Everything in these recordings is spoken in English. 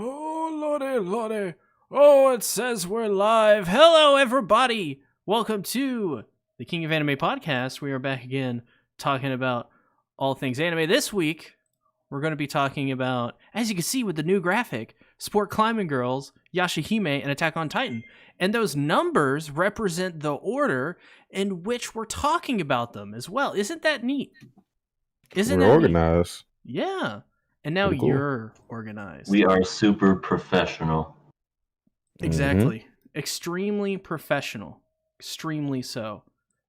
Oh, lordy, lordy. Oh, it says we're live. Hello, everybody. Welcome to the King of Anime podcast. We are back again talking about all things anime. This week, we're going to be talking about, as you can see with the new graphic, Sport Climbing Girls, YashaHime, and Attack on Titan. And those numbers represent the order in which we're talking about them as well. Isn't that neat? We're organized. Neat? Yeah. And now Pretty cool. you're organized. We are super professional. Exactly. Mm-hmm. Extremely professional. Extremely so.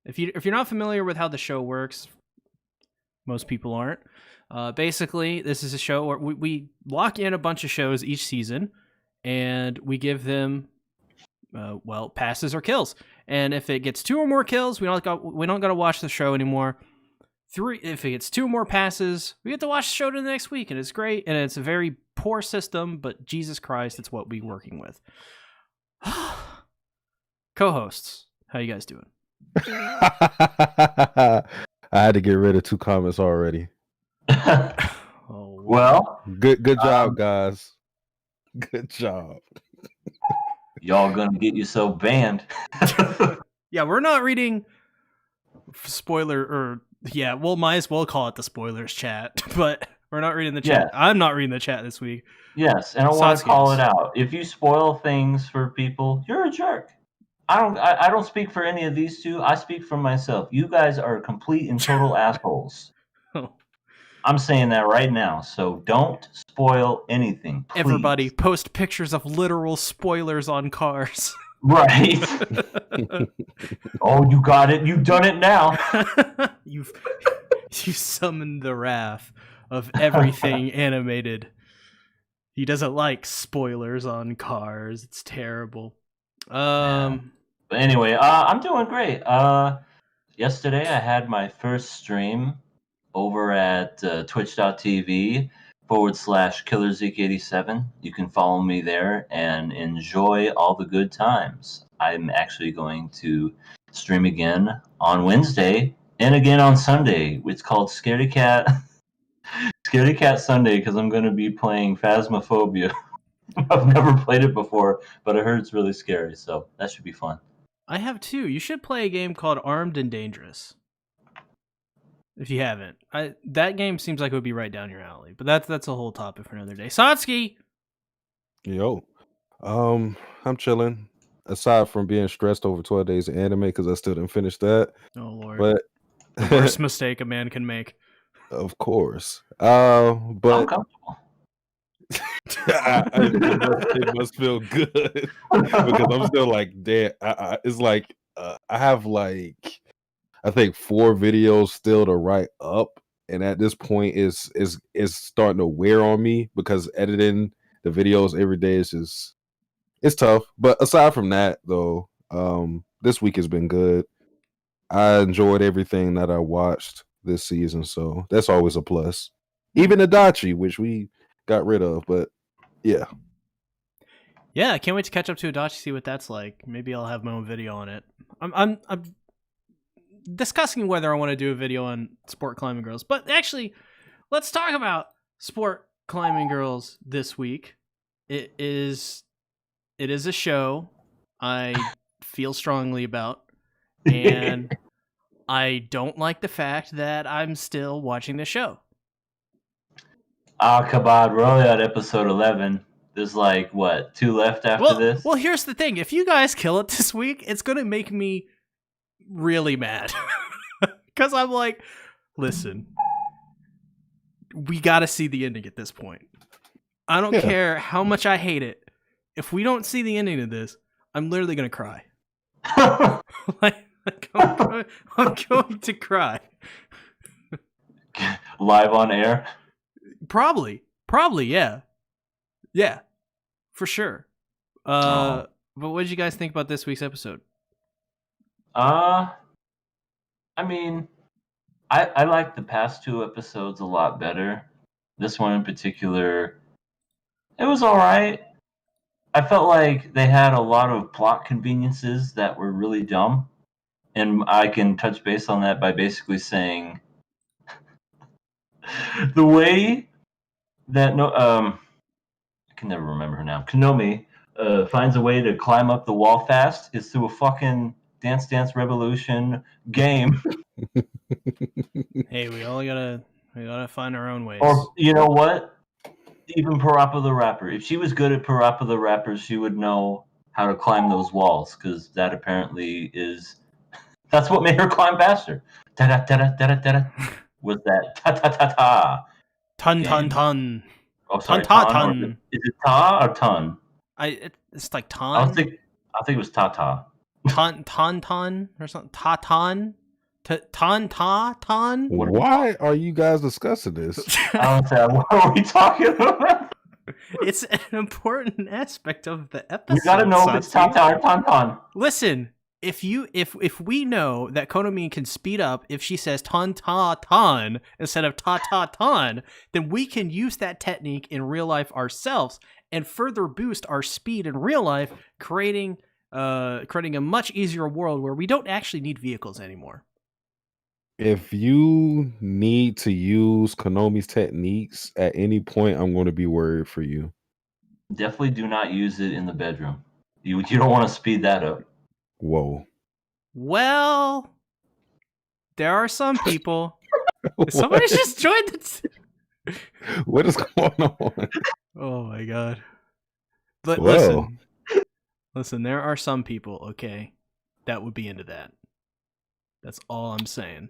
If you're not familiar with how the show works, most people aren't. Basically, this is a show where we lock in a bunch of shows each season, and we give them, passes or kills. And if it gets 2 or more kills, we don't got to watch the show anymore. 3, if it gets 2 more passes, we get to watch the show to the next week, and it's great. And it's a very poor system, but Jesus Christ, it's what we're working with. Co-hosts, how you guys doing? I had to get rid of 2 comments already. Well, good job, guys. Good job. Y'all gonna get yourself banned. Yeah, we're not reading we'll might as well call it the spoilers chat, but we're not reading the chat. Yeah. I'm not reading the chat this week. Yes, and I want to call it out. If you spoil things for people, you're a jerk. I don't speak for any of these 2. I speak for myself. You guys are complete and total assholes. Oh. I'm saying that right now. So don't spoil anything, please. Everybody post pictures of literal spoilers on cars. Right. Oh, you got it. You've done it now. You summoned the wrath of everything animated. He doesn't like spoilers on cars. It's terrible. But anyway, I'm doing great. Yesterday I had my first stream over at twitch.tv/KillerZeke87. You can follow me there and enjoy all the good times. I'm actually going to stream again on Wednesday and again on Sunday. It's called Scaredy Cat Sunday because I'm going to be playing Phasmophobia. I've never played it before, but I heard it's really scary, so that should be fun. I have 2. You should play a game called Armed and Dangerous. If you haven't, that game seems like it would be right down your alley. But that's a whole topic for another day. Satsuki! Yo. I'm chilling. Aside from being stressed over 12 days of anime because I still didn't finish that. Oh, Lord. But the worst mistake a man can make. Of course. But I'm comfortable. it must feel good because I'm still like, damn. It's like I have like I think 4 videos still to write up, and at this point, is starting to wear on me because editing the videos every day is it's tough. But aside from that, though, this week has been good. I enjoyed everything that I watched this season, so that's always a plus. Even Adachi, which we got rid of, but yeah. Yeah, I can't wait to catch up to Adachi, see what that's like. Maybe I'll have my own video on it. I'm discussing whether I want to do a video on Sport Climbing Girls, but actually, let's talk about Sport Climbing Girls this week. It is a show I feel strongly about, and I don't like the fact that I'm still watching the show. Kabad, we're only on episode 11. There's like, 2 left after this? Well, here's the thing. If you guys kill it this week, it's going to make me really mad. Because I'm like, listen, we got to see the ending at this point. I don't care how much I hate it. If we don't see the ending of this, I'm literally going to cry. I'm going to cry. Live on air? Probably, yeah. Yeah, for sure. But what did you guys think about this week's episode? I mean, I like the past 2 episodes a lot better. This one in particular, it was all right. I felt like they had a lot of plot conveniences that were really dumb. And I can touch base on that by basically saying the way that can never remember her now. Konomi finds a way to climb up the wall fast. It's through a fucking Dance Dance Revolution game. Hey, we gotta find our own ways. Or you know what? Even Parappa the Rapper. If she was good at Parappa the Rapper, she would know how to climb those walls, because that apparently is that's what made her climb faster. Da da da da da da. Was that ta ta ta ta? Ton. Oh, sorry, Ton. ton. Is it ta or ton? It's like I ton. think it was ta ta. Ton or something. Ton. Why are you guys discussing this? I don't say what are we talking about? It's an important aspect of the episode. You gotta know if it's ta ta or ton ton. Listen, if we know that Konomi can speed up if she says ton instead of ta ton, then we can use that technique in real life ourselves and further boost our speed in real life, creating a much easier world where we don't actually need vehicles anymore. If you need to use Konomi's techniques at any point, I'm going to be worried for you. Definitely do not use it in the bedroom. You don't want to speed that up. Whoa. Well, there are some people. Somebody just joined the. What is going on? Oh my god! Well. Listen. There are some people, okay, that would be into that. That's all I'm saying.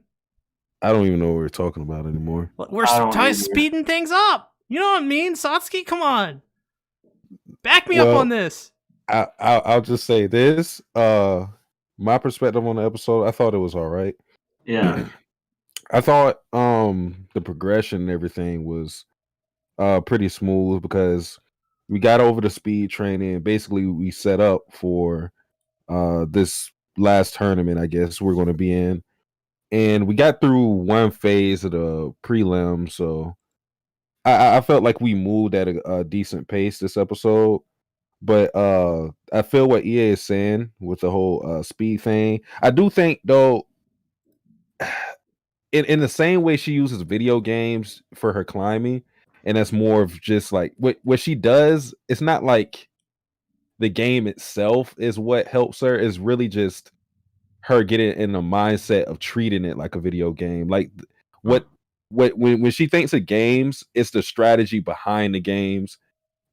I don't even know what we're talking about anymore. We're speeding things up. You know what I mean, Satsuki? Come on, back me up on this. I'll just say this. My perspective on the episode, I thought it was all right. Yeah. I thought the progression and everything was pretty smooth because we got over the speed training. Basically, we set up for this last tournament, I guess we're going to be in. And we got through one phase of the prelim, so I felt like we moved at a decent pace this episode. But I feel what EA is saying with the whole speed thing. I do think, though, in the same way she uses video games for her climbing, and that's more of just like what she does. It's not like the game itself is what helps her. It's really just her getting in the mindset of treating it like a video game. Like when she thinks of games, it's the strategy behind the games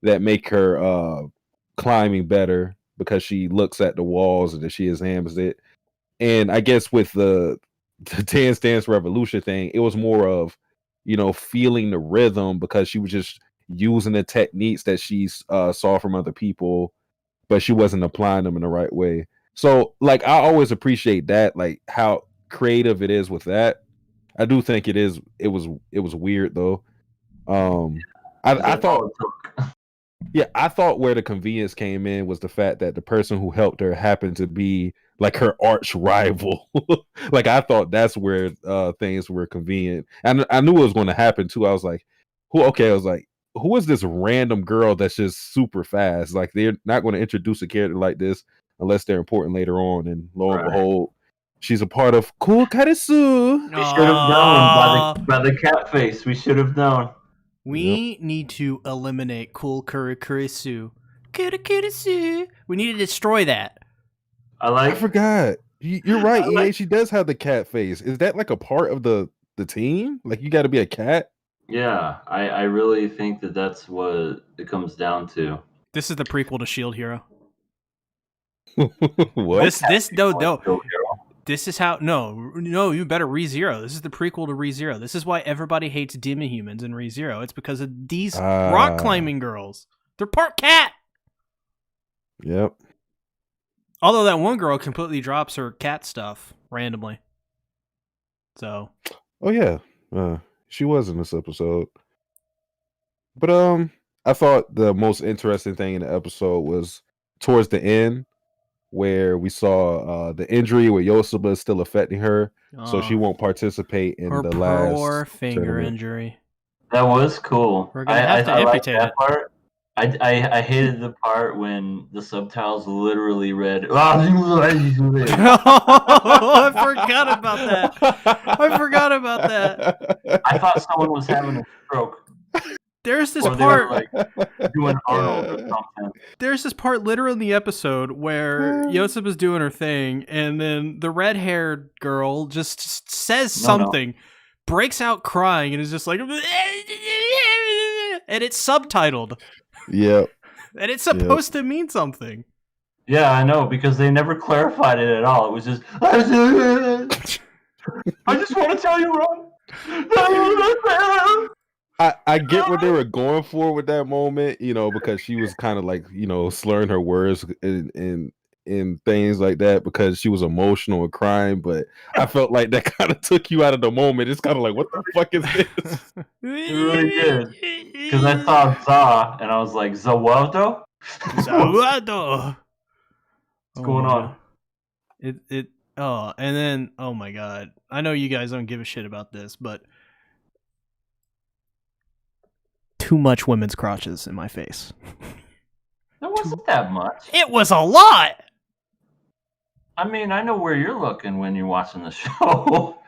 that make her climbing better because she looks at the walls and that she examines it. And I guess with the Dance Dance Revolution thing, it was more of, feeling the rhythm because she was just using the techniques that she saw from other people, but she wasn't applying them in the right way. So, like, I always appreciate that, like how creative it is with that. I do think it is. It was weird though. I thought, I thought where the convenience came in was the fact that the person who helped her happened to be like her arch rival. Like, I thought that's where things were convenient, and I knew it was going to happen too. I was like, who? Okay, I was like, who is this random girl that's just super fast? Like, they're not going to introduce a character like this unless they're important later on. And lo and behold, she's a part of Cool Karisu. We should have known by the cat face. We should have known. We need to eliminate Cool Kurisu. Kurisu. We need to destroy that. I forgot. You're right, EA. She does have the cat face. Is that like a part of the team? Like, you got to be a cat? Yeah, I really think that's what it comes down to. This is the prequel to Shield Hero. What? This is how you better ReZero. This is the prequel to ReZero. This is why everybody hates Demon Humans in ReZero. It's because of these rock climbing girls. They're part cat. Yep. Although that one girl completely drops her cat stuff randomly. So. Oh yeah, she was in this episode. But I thought the most interesting thing in the episode was towards the end, where we saw the injury where Yosuba is still affecting her, so she won't participate in the last poor finger tournament. injury. That was cool. We're gonna have to amputate that part. I hated the part when the subtitles literally read. I forgot about that. I thought someone was having a stroke. There's this Or they were, part. like, doing Arnold or something. There's this part literally in the episode where Yosef is doing her thing, and then the red-haired girl just says something, breaks out crying, and is just like, and it's subtitled. Yep. And it's supposed to mean something. Yeah, I know, because they never clarified it at all. It was just, I just want to tell you, Ron. I get what they were going for with that moment, because she was kind of like, slurring her words and things like that because she was emotional and crying. But I felt like that kind of took you out of the moment. It's kind of like, what the fuck is this? It really did. Because I saw Za and I was like, Zawado? Zawado. What's going on? And then, oh my god. I know you guys don't give a shit about this, but too much women's crotches in my face. There wasn't that much. It was a lot! I mean, I know where you're looking when you're watching the show.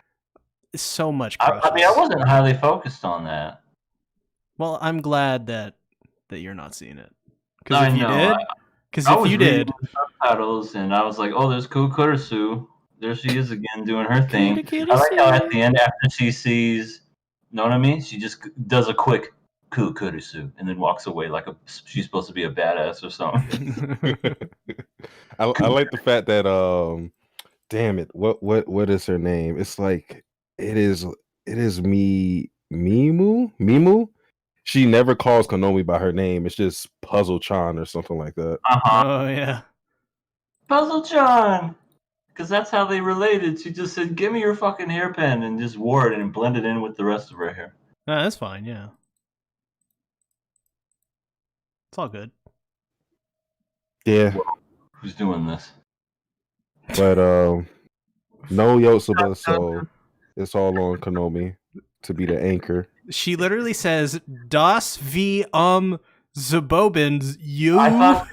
So much crotches. I mean, I wasn't highly focused on that. Well, I'm glad that you're not seeing it. I know. Because if you did, subtitles, and I was like, "Oh, there's Kukurisu. There she is again doing her thing." I like how at the end, after she sees, know what I mean? She just does a quick Kukurisu and then walks away like she's supposed to be a badass or something. I like the fact that damn it, what is her name? It's like it is Mimu. She never calls Konomi by her name. It's just Puzzle-chan or something like that. Oh, yeah. Puzzle-chan! Because that's how they related. She just said, give me your fucking hairpin, and just wore it and blended in with the rest of her hair. No, that's fine, yeah. It's all good. Yeah. Who's doing this? But, no Yotsuba, so it's all on Konomi to be the anchor. She literally says, Das wie Zabobens you. I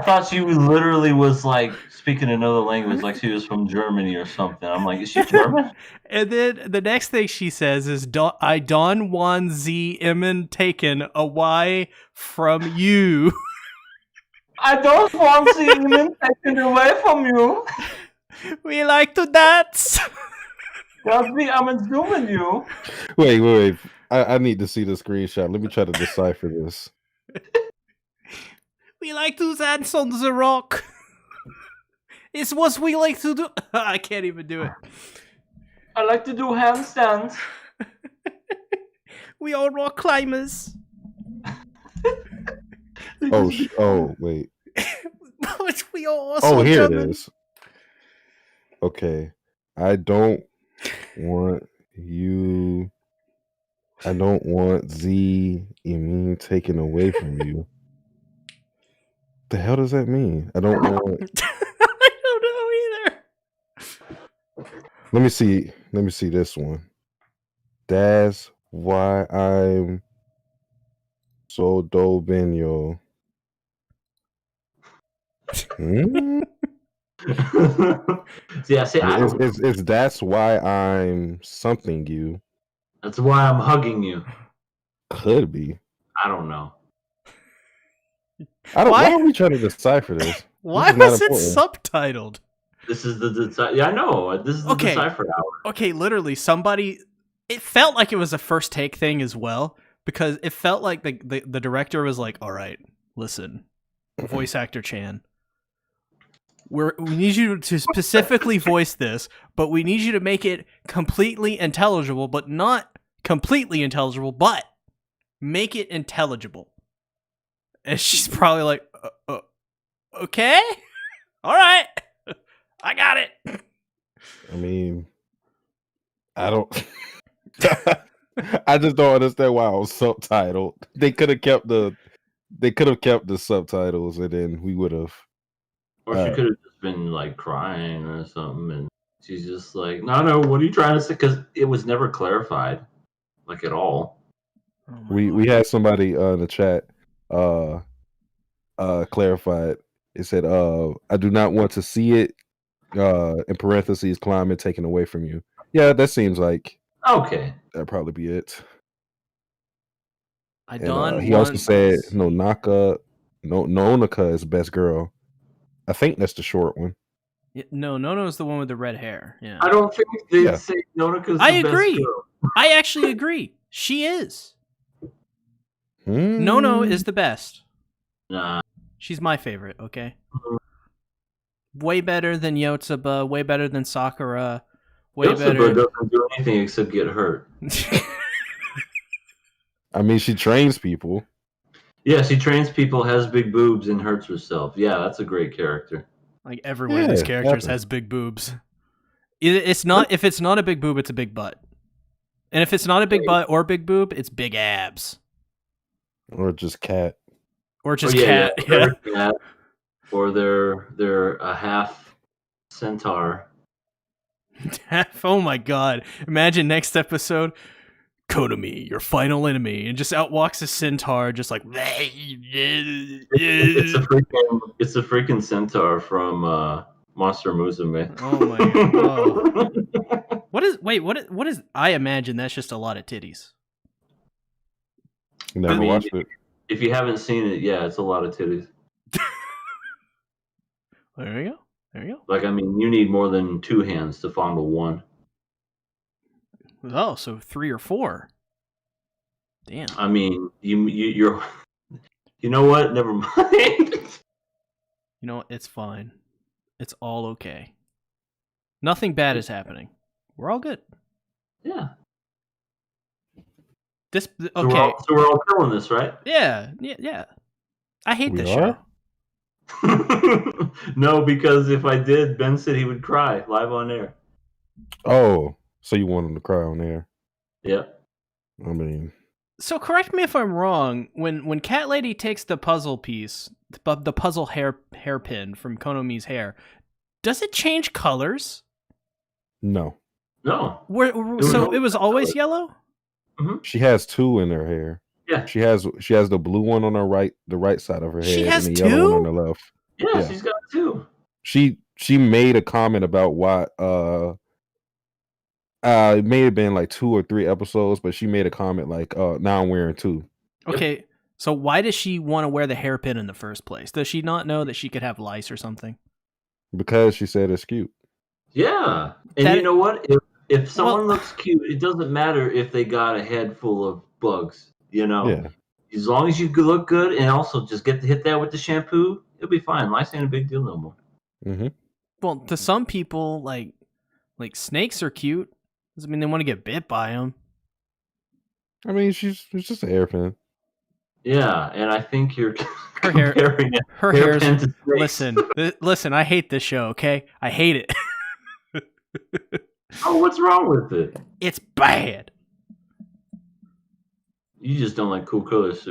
thought she literally was like speaking another language, like she was from Germany or something. I'm like, is she German? And then the next thing she says is, I don't want sie immer taken away from you. I don't want sie immer taken away from you. We like to dance. That's me, I'm assuming you. Wait. I need to see the screenshot. Let me try to decipher this. We like to dance on the rock. It's what we like to do. I can't even do it. I like to do handstands. We are rock climbers. Wait. But we are also here German. it is. Okay. I don't want the immune taken away from you. The hell does that mean? I don't want. I don't know either. Let me see this one. That's why I'm so dobenyo. Yeah, see, it's that's why I'm something you. That's why I'm hugging you. Could be. I don't know. Why are we trying to decipher this? Why was it subtitled? This is I know. This is the decipher hour. Okay, literally, it felt like it was a first take thing as well, because it felt like the director was like, all right, listen, voice actor Chan, we need you to specifically voice this, but we need you to make it completely intelligible, but not completely intelligible, but make it intelligible. And she's probably like, okay, all right, I got it. I mean, I don't. I just don't understand why it was subtitled. They could have kept the subtitles, and then we would have. Or she could have just been like crying or something, and she's just like, "No, what are you trying to say?" Because it was never clarified, like at all. We had somebody in the chat clarified. It said, "I do not want to see it." In parentheses, climate taken away from you. Yeah, that seems like okay. that'd probably be it. I And done. he also said Nonaka is best girl. I think that's the short one. No is the one with the red hair. Yeah. I don't think they'd say Nonaka's I the agree. best girl. I actually agree. She is. No is the best. Nah. She's my favorite. Okay. Way better than Yotsuba. Way better than Sakura. Way Yotsuba better. doesn't do anything except get hurt. I mean, she trains people. Yeah, she trains people, has big boobs, and hurts herself. Yeah, that's a great character. Like every one of these characters has big boobs. It's not if it's not a big boob, it's a big butt. And if it's not a big butt or big boob, it's big abs. Or just cat. Or just cat. Yeah. Cat. Or they're a half centaur. Oh my god. Imagine next episode, Konami, your final enemy, and just out walks a centaur just like It's a freaking centaur from Monster Musume. Oh my god. What is I imagine that's just a lot of titties. Never watched it. If you haven't seen it, yeah, it's a lot of titties. There you go. Like, I mean, you need more than 2 hands to fondle one. Oh, so 3 or 4. Damn. I mean, you're. You know what? Never mind. You know what? It's fine. It's all okay. Nothing bad is happening. We're all good. Yeah. Okay. So we're all killing this, right? Yeah. I hate this show. No, because if I did, Ben said he would cry live on air. Oh, so you want him to cry on air? Yeah. I mean, so correct me if I'm wrong. When Cat Lady takes the puzzle piece, the puzzle hairpin from Konomi's hair, does it change colors? no. No. It was always yellow? Mm-hmm. She has 2 in her hair. Yeah. She has the blue one on the right side of her head, She has and the 2? yellow one on the left. Yeah, she's got 2. She made a comment about why it may have been like 2 or 3 episodes, but she made a comment like, now I'm wearing 2. Okay, so why does she want to wear the hairpin in the first place? Does she not know that she could have lice or something? Because she said it's cute. Yeah. And you know what? If someone looks cute, it doesn't matter if they got a head full of bugs, you know? Yeah. As long as you look good and also just hit that with the shampoo, it'll be fine. Lice ain't a big deal no more. Mm-hmm. Well, to some people, like snakes are cute. Doesn't mean they want to get bit by them. I mean, it's just an hairpin. Yeah, and I think you're her hair is. Listen. I hate this show. Okay, I hate it. Oh, what's wrong with it? It's bad. You just don't like cool colors.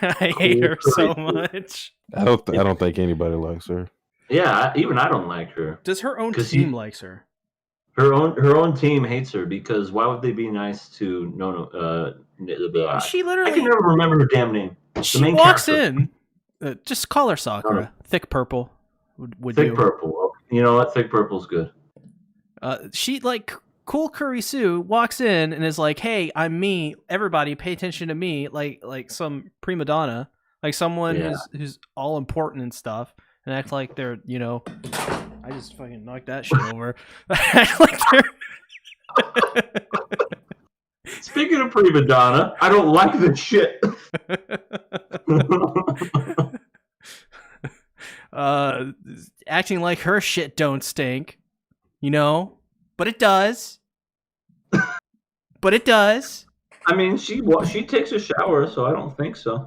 I hate her so much. I don't think anybody likes her. Yeah, even I don't like her. Does her own team likes her? Her own team hates her because why would they be nice to She literally. I can never remember her damn name. She walks in. Just call her Sakura. Thick purple. Would thick purple. You know what? Thick purple's good. She Cool Kurisu walks in and is like, "Hey, I'm me. Everybody, pay attention to me." Like some prima donna, like someone who's all important and stuff, and act like they're I just fucking knocked that shit over. Act like they're. Speaking of prima donna, I don't like this shit. Acting like her shit don't stink, but it does. But it does. I mean, she takes a shower, so I don't think so.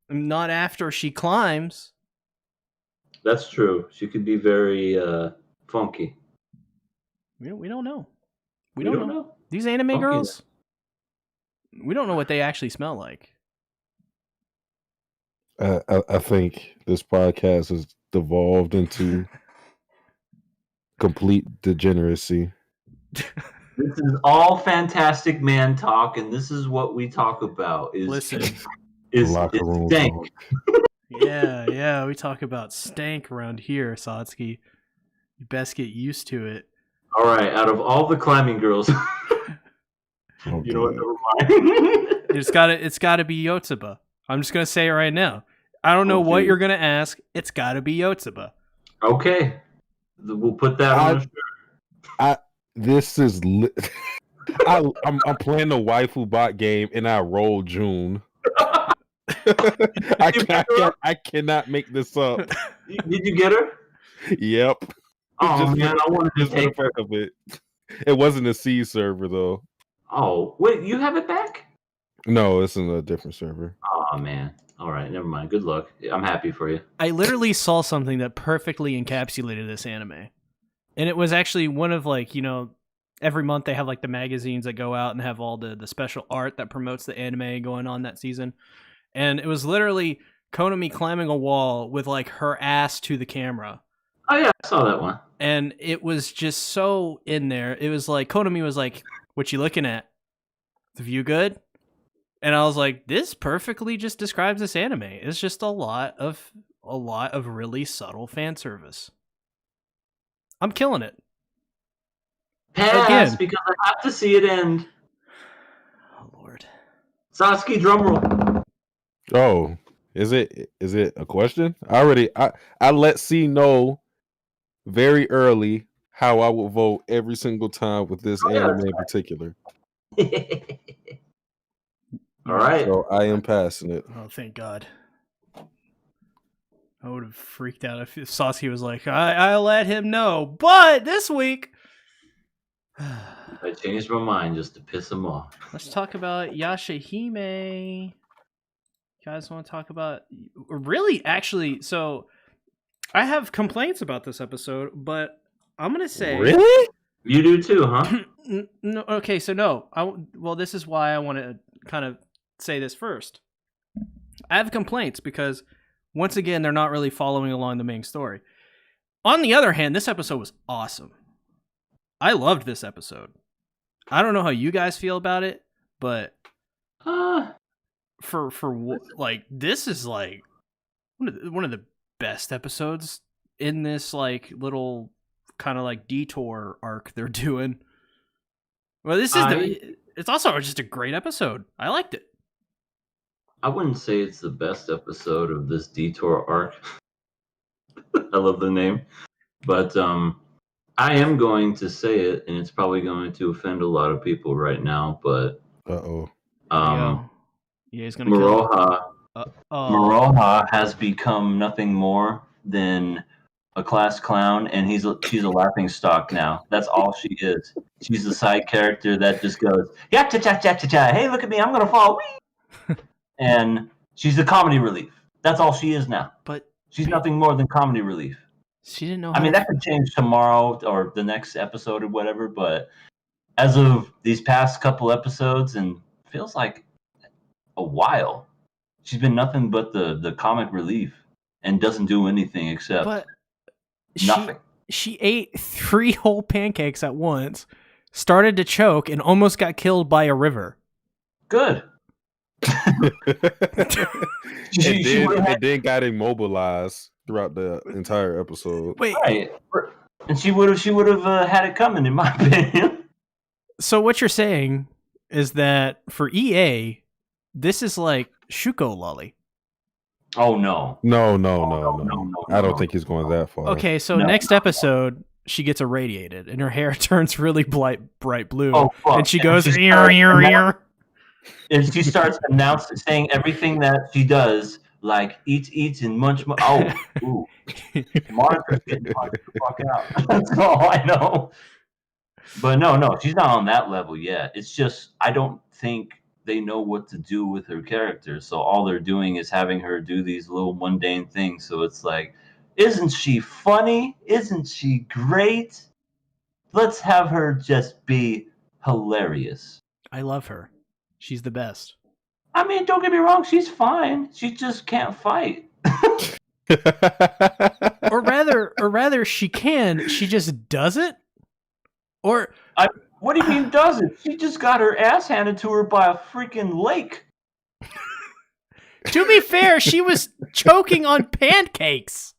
Not after she climbs. That's true. She could be very funky. We don't know. We don't know. These anime funky girls, we don't know what they actually smell like. I think this podcast has devolved into complete degeneracy. This is all fantastic man talk, and this is what we talk about. Listen, is stank. Yeah, we talk about stank around here, Satsuki. You best get used to it. All right, out of all the climbing girls, Oh, You know what? God. Never mind. It's gotta be Yotsuba. I'm just gonna say it right now. I don't know what Okay. you're gonna ask. It's gotta be Yotsuba. Okay. We'll put that on the shirt. This is. I'm playing the waifu bot game and I roll June. I cannot make this up. Did you get her? Yep. Oh Just man, I wanted to just for the take her. fuck of it. It wasn't a C server though. Oh, wait, you have it back? No, it's in a different server. Oh man. All right, never mind. Good luck. I'm happy for you. I literally saw something that perfectly encapsulated this anime. And it was actually one of like, every month they have like the magazines that go out and have all the special art that promotes the anime going on that season. And it was literally Konami climbing a wall with like her ass to the camera. Oh yeah, I saw that one. And it was just so in there. It was like Konami was like, "What you looking at? The view good?" And I was like, "This perfectly just describes this anime. It's just a lot of really subtle fan service. I'm killing it." Pass, Again. because I have to see it end. Oh Lord. Sasuke, drumroll. Oh, is it a question? I let C know very early how I would vote every single time with this anime in particular. All right. So I am passing it. Oh, thank God. I would have freaked out if Sasuke was like, I let him know. But this week... I changed my mind just to piss him off. Let's talk about YashaHime. You guys want to talk about... Really, actually, so... I have complaints about this episode, but I'm going to say... Really? You do too, huh? No, okay, so no. Well, this is why I want to kind of say this first. I have complaints because, once again, they're not really following along the main story. On the other hand, this episode was awesome. I loved this episode. I don't know how you guys feel about it, but this is like one of the best episodes in this like little kind of like detour arc they're doing. Well, it's also just a great episode. I liked it. I wouldn't say it's the best episode of this detour arc. I love the name. But I am going to say it, and it's probably going to offend a lot of people right now, but Yeah, he's gonna kill Maroha has become nothing more than a class clown, and she's a laughing stock now. That's all she is. She's a side character that just goes, yeah, cha cha cha cha cha. Hey, look at me, I'm gonna fall. And she's the comedy relief. That's all she is now. But she's nothing more than comedy relief. She didn't know. I mean, that could change tomorrow or the next episode or whatever. But as of these past couple episodes, and feels like a while, she's been nothing but the comic relief and doesn't do anything except nothing. She ate 3 whole pancakes at once, started to choke, and almost got killed by a river. Good. and then got immobilized throughout the entire episode. Wait, right. And she would have had it coming, in my opinion. So what you're saying is that for EA, this is like Shuko Lolly. Oh no. No. I don't think he's going that far. Okay, so next episode she gets irradiated and her hair turns really bright blue, and she goes ear. And she starts saying everything that she does, like eats and munch. Ooh. Martha's getting punched the fuck out. That's all I know. But no, she's not on that level yet. It's just I don't think they know what to do with her character. So all they're doing is having her do these little mundane things. So it's like, isn't she funny? Isn't she great? Let's have her just be hilarious. I love her. She's the best. I mean, don't get me wrong. She's fine. She just can't fight. or rather, she can. She just doesn't. What do you mean doesn't? She just got her ass handed to her by a freaking lake. To be fair, she was choking on pancakes.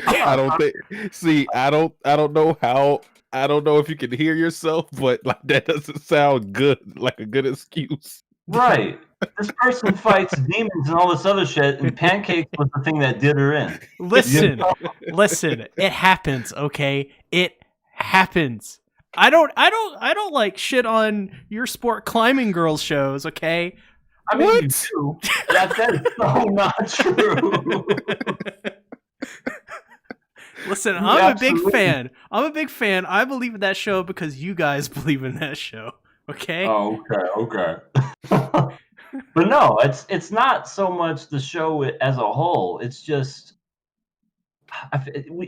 I don't know how I don't know if you can hear yourself, but like that doesn't sound good, like a good excuse. Right. This person fights demons and all this other shit, and pancakes was the thing that did her in. Listen, listen. It happens, okay? It happens. I don't like shit on your sport climbing girls shows, okay? I mean, you do. That is so not true. Listen, You I'm a big absolutely- fan. I'm a big fan. I believe in that show because you guys believe in that show. Okay? Oh, okay. But no, it's not so much the show as a whole. It's just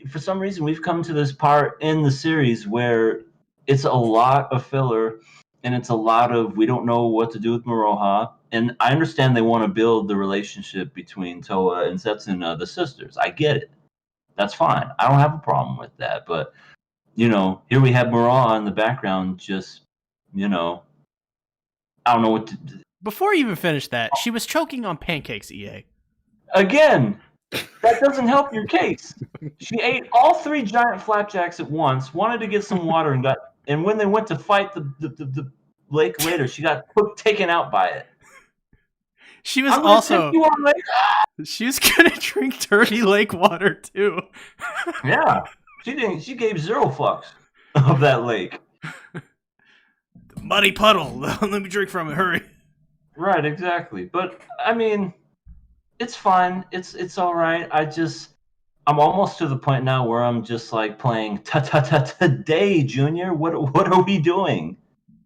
for some reason we've come to this part in the series where it's a lot of filler and it's a lot of we don't know what to do with Moroha. And I understand they want to build the relationship between Toa and Setsuna, the sisters. I get it. That's fine. I don't have a problem with that. But here we have Moroha in the background, just I don't know what to. Before you even finish that, she was choking on pancakes, EA. Again, that doesn't help your case. She ate all 3 giant flapjacks at once, wanted to get some water, and when they went to fight the lake later, she got taken out by it. She was I'm gonna also take you on, like, she was gonna drink dirty lake water too. yeah, she didn't. She gave 0 fucks of that lake. Muddy puddle. Let me drink from it. Hurry. Right, exactly. But I mean, it's fine. It's all right. I'm almost to the point now where I'm just like playing today, Junior. What are we doing?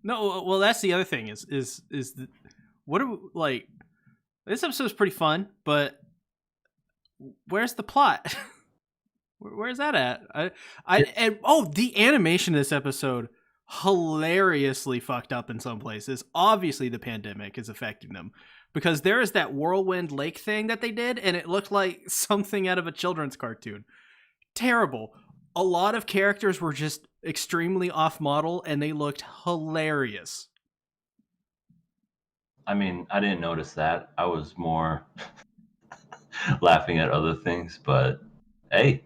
No, well, that's the other thing what are we, like? This episode's pretty fun, but where's the plot? Where's that at? The animation in this episode hilariously fucked up in some places. Obviously, the pandemic is affecting them because there is that whirlwind lake thing that they did, and it looked like something out of a children's cartoon. Terrible. A lot of characters were just extremely off model, and they looked hilarious. I mean, I didn't notice that. I was more laughing at other things, but hey,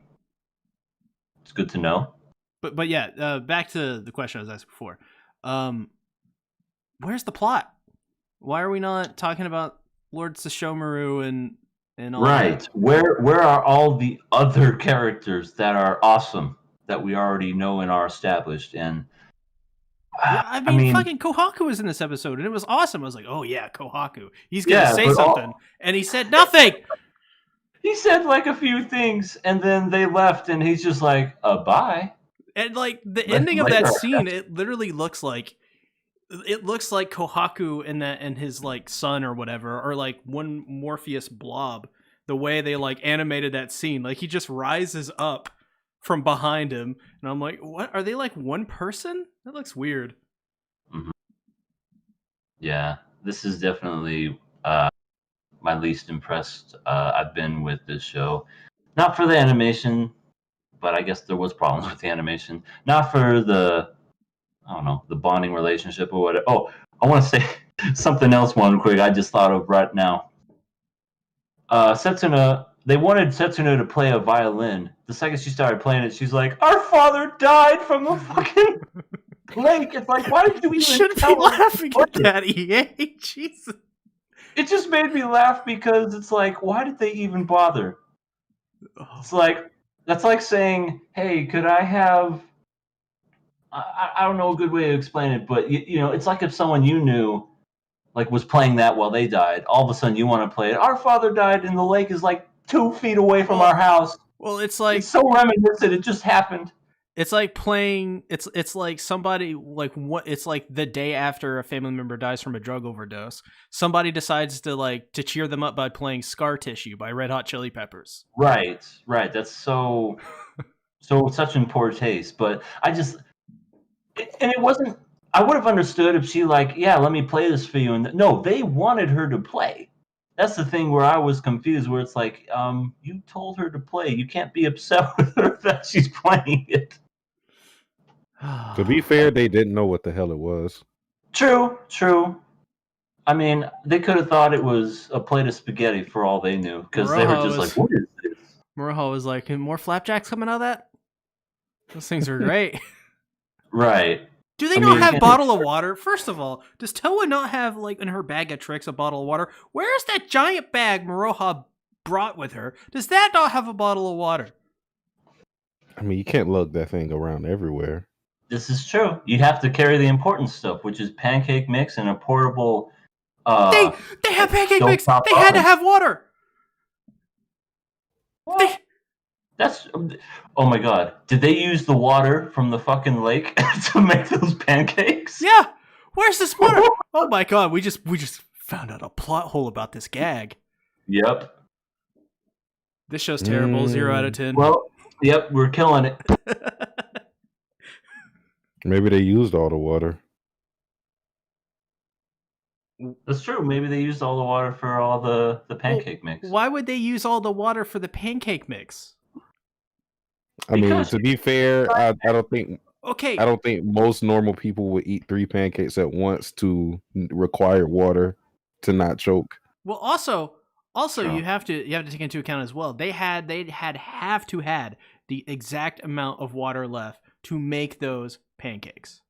it's good to know. But yeah, back to the question I was asked before. Where's the plot? Why are we not talking about Lord Sesshomaru and all Right. that? Where are all the other characters that are awesome that we already know and are established? And Yeah, I mean, fucking Kohaku was in this episode, and it was awesome. I was like, oh yeah, Kohaku. He's gonna say something, and he said nothing. He said like a few things, and then they left, and he's just like, bye. And like the ending of that scene, it literally looks like Kohaku and his like son or whatever, or like one Morpheus blob. The way they like animated that scene, like he just rises up from behind him, and I'm like, what? Are they like one person? That looks weird. Mm-hmm. Yeah, this is definitely my least impressed I've been with this show. Not for the animation, but I guess there was problems with the animation. Not for the bonding relationship or whatever. Oh, I want to say something else one quick I just thought of right now. Setsuna, they wanted Setsuna to play a violin. The second she started playing it, she's like, our father died from the fucking lake. It's like, why did you even should be laughing at that, EA? Jesus. It just made me laugh because it's like, why did they even bother? It's like, that's like saying, hey, could I have... I don't know a good way to explain it, but it's like if someone you knew like was playing that while they died, all of a sudden you want to play it. Our father died and the lake is like 2 feet away from our house. Well, it's like it's so reminiscent. It just happened. It's like playing. It's like somebody like what? It's like the day after a family member dies from a drug overdose. Somebody decides to cheer them up by playing "Scar Tissue" by Red Hot Chili Peppers. Right. That's so such in poor taste. But it wasn't. I would have understood if she let me play this for you. And no, they wanted her to play. That's the thing where I was confused. Where it's like, you told her to play. You can't be upset with her that she's playing it. To be fair, they didn't know what the hell it was. True. I mean, they could have thought it was a plate of spaghetti for all they knew, because they were just like, "What is this?" Moroha was like, "More flapjacks coming out of that? Those things are great." Right. Do they not have bottle of water? First of all, does Toa not have, like, in her bag of tricks, a bottle of water? Where's that giant bag Maroha brought with her? Does that not have a bottle of water? I mean, you can't lug that thing around everywhere. This is true. You have to carry the important stuff, which is pancake mix and a portable. They have pancake mix. They had to have water. What? That's. Oh my god! Did they use the water from the fucking lake to make those pancakes? Yeah. Where's this water? Oh my god! We just found out a plot hole about this gag. Yep. This show's terrible. 0 out of 10. Well, yep, we're killing it. Maybe they used all the water. That's true. Maybe they used all the water for all the pancake mix. Why would they use all the water for the pancake mix? I mean, to be fair, I don't think. Okay. I don't think most normal people would eat 3 pancakes at once to require water to not choke. Well, also True. you have to take into account as well. They had the exact amount of water left to make those pancakes.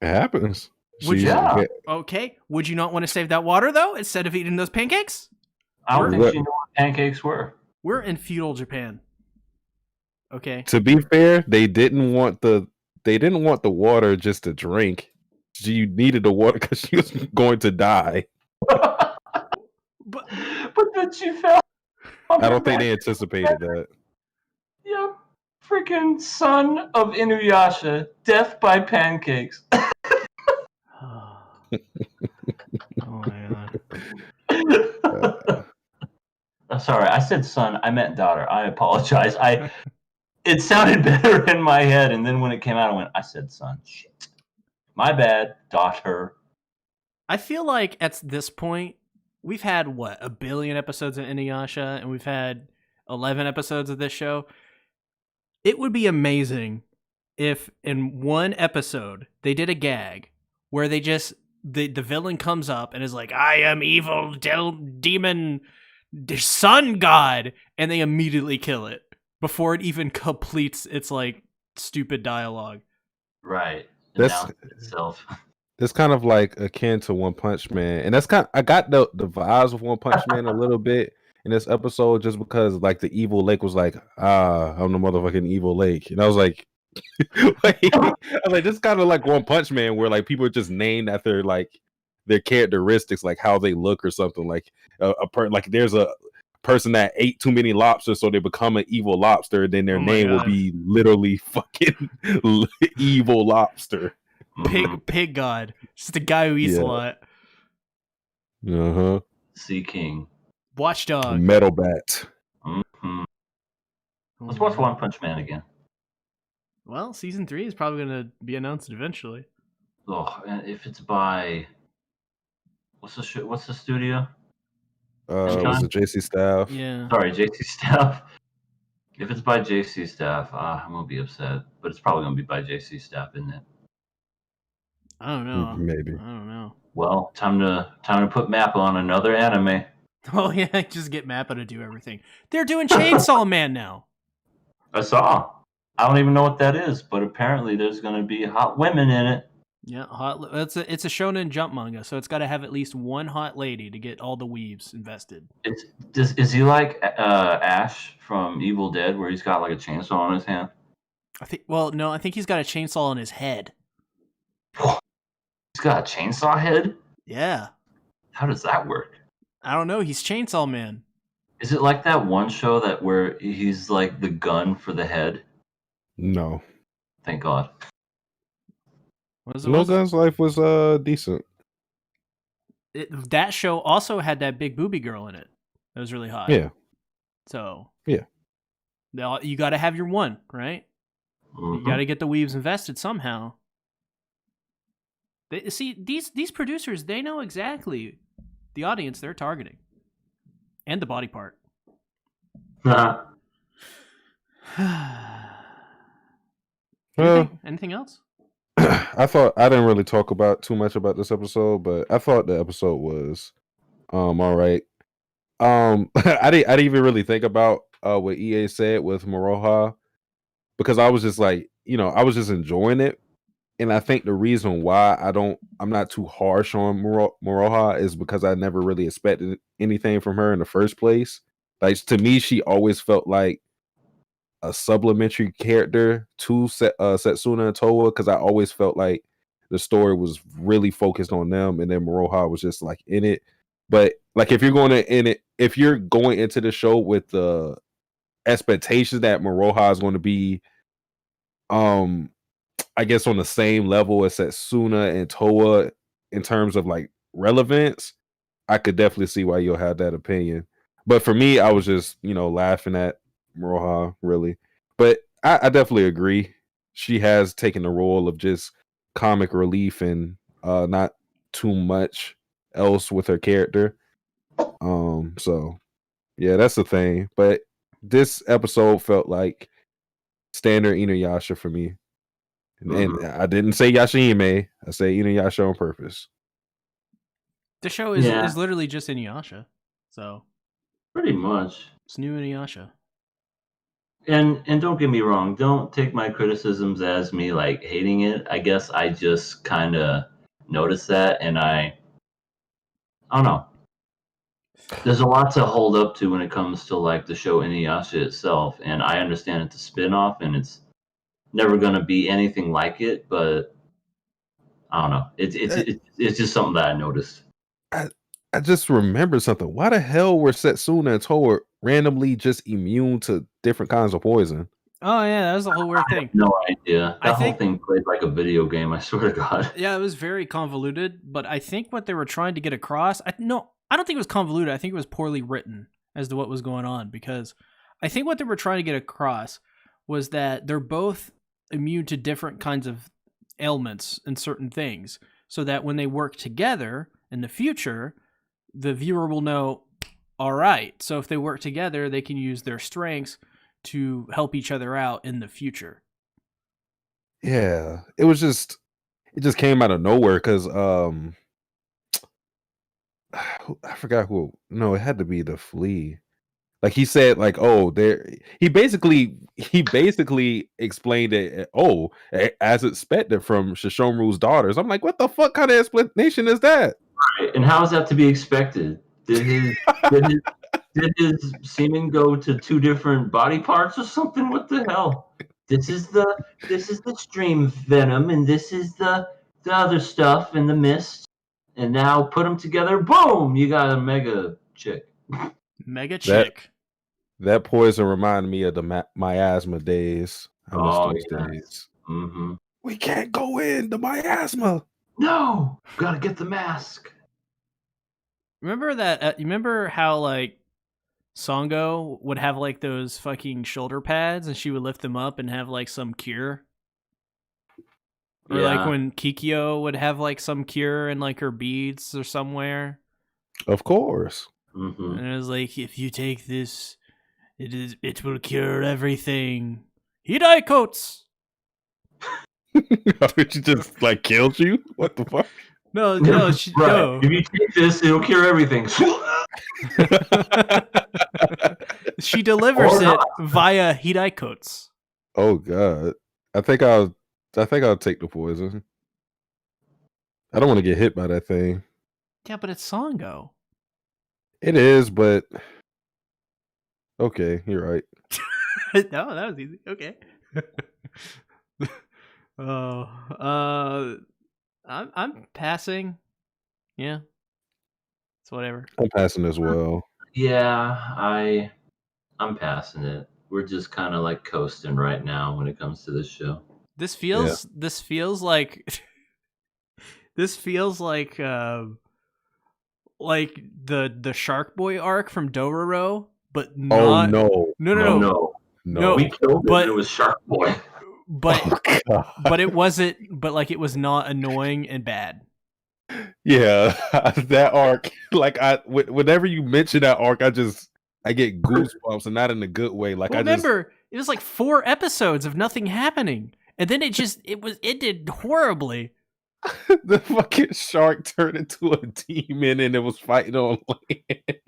It happens. Would you? Okay. Would you not want to save that water though, instead of eating those pancakes? I don't think she knew what pancakes were. We're in feudal Japan. Okay. To be fair, they didn't want the water just to drink. She needed the water because she was going to die. but then she fell. I don't think they anticipated that. Yep. Freaking son of Inuyasha, death by pancakes. Oh my god. Sorry, I said son. I meant daughter. I apologize. It sounded better in my head, and then when it came out, I said son. Shit. My bad, daughter. I feel like at this point, we've had, 1 billion episodes of Inuyasha, and we've had 11 episodes of this show. It would be amazing if in one episode they did a gag where they just the villain comes up and is like, "I am evil demon sun god," and they immediately kill it before it even completes its like stupid dialogue. Right. That's itself. That's kind of like akin to One Punch Man, and that's I got the vibes of One Punch Man a little bit in this episode, just because like the evil lake was like, I'm the motherfucking evil lake, and I was like, this kind of like One Punch Man, where like people are just named after like their characteristics, like how they look or something. Like like there's a person that ate too many lobsters, so they become an evil lobster. Then their name will be literally fucking evil lobster. Pig god. It's just a guy who eats a lot. Sea King. Watchdog. Metal Bat. Mm-hmm. Let's watch One Punch Man again. Well, season 3 is probably going to be announced eventually. Oh, if it's by what's the studio? Was it JC Staff? Yeah. Sorry, JC Staff. If it's by JC Staff, I'm gonna be upset. But it's probably gonna be by JC Staff, isn't it? I don't know. Maybe. I don't know. Well, time to put Mappa on another anime. Oh yeah, just get Mappa to do everything. They're doing Chainsaw Man now. I saw. I don't even know what that is, but apparently there's gonna be hot women in it. Yeah, it's a Shonen Jump manga, so it's got to have at least one hot lady to get all the weebs invested. Is he like Ash from Evil Dead, where he's got like a chainsaw on his hand? I think he's got a chainsaw on his head. He's got a chainsaw head? Yeah. How does that work? I don't know. He's Chainsaw Man. Is it like that one show where he's like the gun for the head? No. Thank God. No Gun's Life was decent. That show also had that big booby girl in it. That was really hot. Yeah. So yeah, you got to have your one, right? Mm-hmm. You got to get the weaves invested somehow. These producers, they know exactly the audience they're targeting and the body part. Anything else? I thought I didn't really talk about too much about this episode, but I thought the episode was all right. I didn't even really think about what EA said with Maroha, because I was just like, I was just enjoying it. and I think the reason why I'm not too harsh on Moroha is because I never really expected anything from her in the first place. Like to me, she always felt like a supplementary character to Setsuna and Towa, because I always felt like the story was really focused on them, and then Moroha was just like in it. But like if you're going into the show with the expectations that Moroha is going to be, I guess on the same level as Setsuna and Towa in terms of like relevance, I could definitely see why you'll have that opinion. But for me, I was just, laughing at Moroha, really. But I definitely agree. She has taken the role of just comic relief and not too much else with her character. So yeah, that's the thing. But this episode felt like standard Inuyasha for me. And I didn't say YashaHime. I say Inuyasha on purpose. The show is literally just Inuyasha. So pretty much. It's new Inuyasha. And don't get me wrong, don't take my criticisms as me like hating it. I guess I just kind of noticed that, and I don't know. There's a lot to hold up to when it comes to like the show Inuyasha itself, and I understand it's a spin-off and it's never going to be anything like it, but I don't know. It's just something that I noticed. I just remembered something. Why the hell were Setsuna and Towa randomly just immune to different kinds of poison? Oh yeah, that was the whole weird thing. No idea. That whole thing played like a video game, I swear to God. Yeah, it was very convoluted, but I think what they were trying to get across, I don't think it was convoluted. I think it was poorly written as to what was going on, because I think what they were trying to get across was that they're both immune to different kinds of ailments and certain things, so that when they work together in the future, the viewer will know, all right, so if they work together, they can use their strengths to help each other out in the future. Yeah, it just came out of nowhere because I forgot who. No, it had to be the flea. Like he said, like, oh, there. He basically explained it. Oh, as expected from Shishomaru's daughters. I'm like, what the fuck kind of explanation is that? Right, and how is that to be expected? Did his semen go to two different body parts or something? What the hell? This is the stream venom, and this is the other stuff in the mist. And now put them together, boom! You got a mega chick. Mega chick. That poison reminded me of the miasma days. I miss those days. Mm-hmm. We can't go in the miasma. No, gotta get the mask. Remember that? You remember how like Songo would have like those fucking shoulder pads, and she would lift them up and have like some cure? Or like when Kikyo would have like some cure in like her beads or somewhere. Of course. Mm-hmm. And it was like, if you take this, it will cure everything. Hidai coats. She just like killed you? What the fuck? No, right. no. If you take this, it'll cure everything. She delivers it via Hidai coats. Oh god. I think I'll take the poison. I don't want to get hit by that thing. Yeah, but it's Songo. It is, but okay, you're right. No, that was easy. Okay. I'm passing. Yeah. It's whatever. I'm passing as well. Yeah, I'm passing it. We're just kind of like coasting right now when it comes to this show. This feels like the Shark Boy arc from Dororo, but not. Oh no. No. We killed it. It was Shark Boy. But it wasn't. But like it was not annoying and bad. Yeah, that arc. Like whenever you mention that arc, I get goosebumps, and not in a good way. Like remember, it was like 4 episodes of nothing happening, and then it ended horribly. The fucking shark turned into a demon, and it was fighting on land.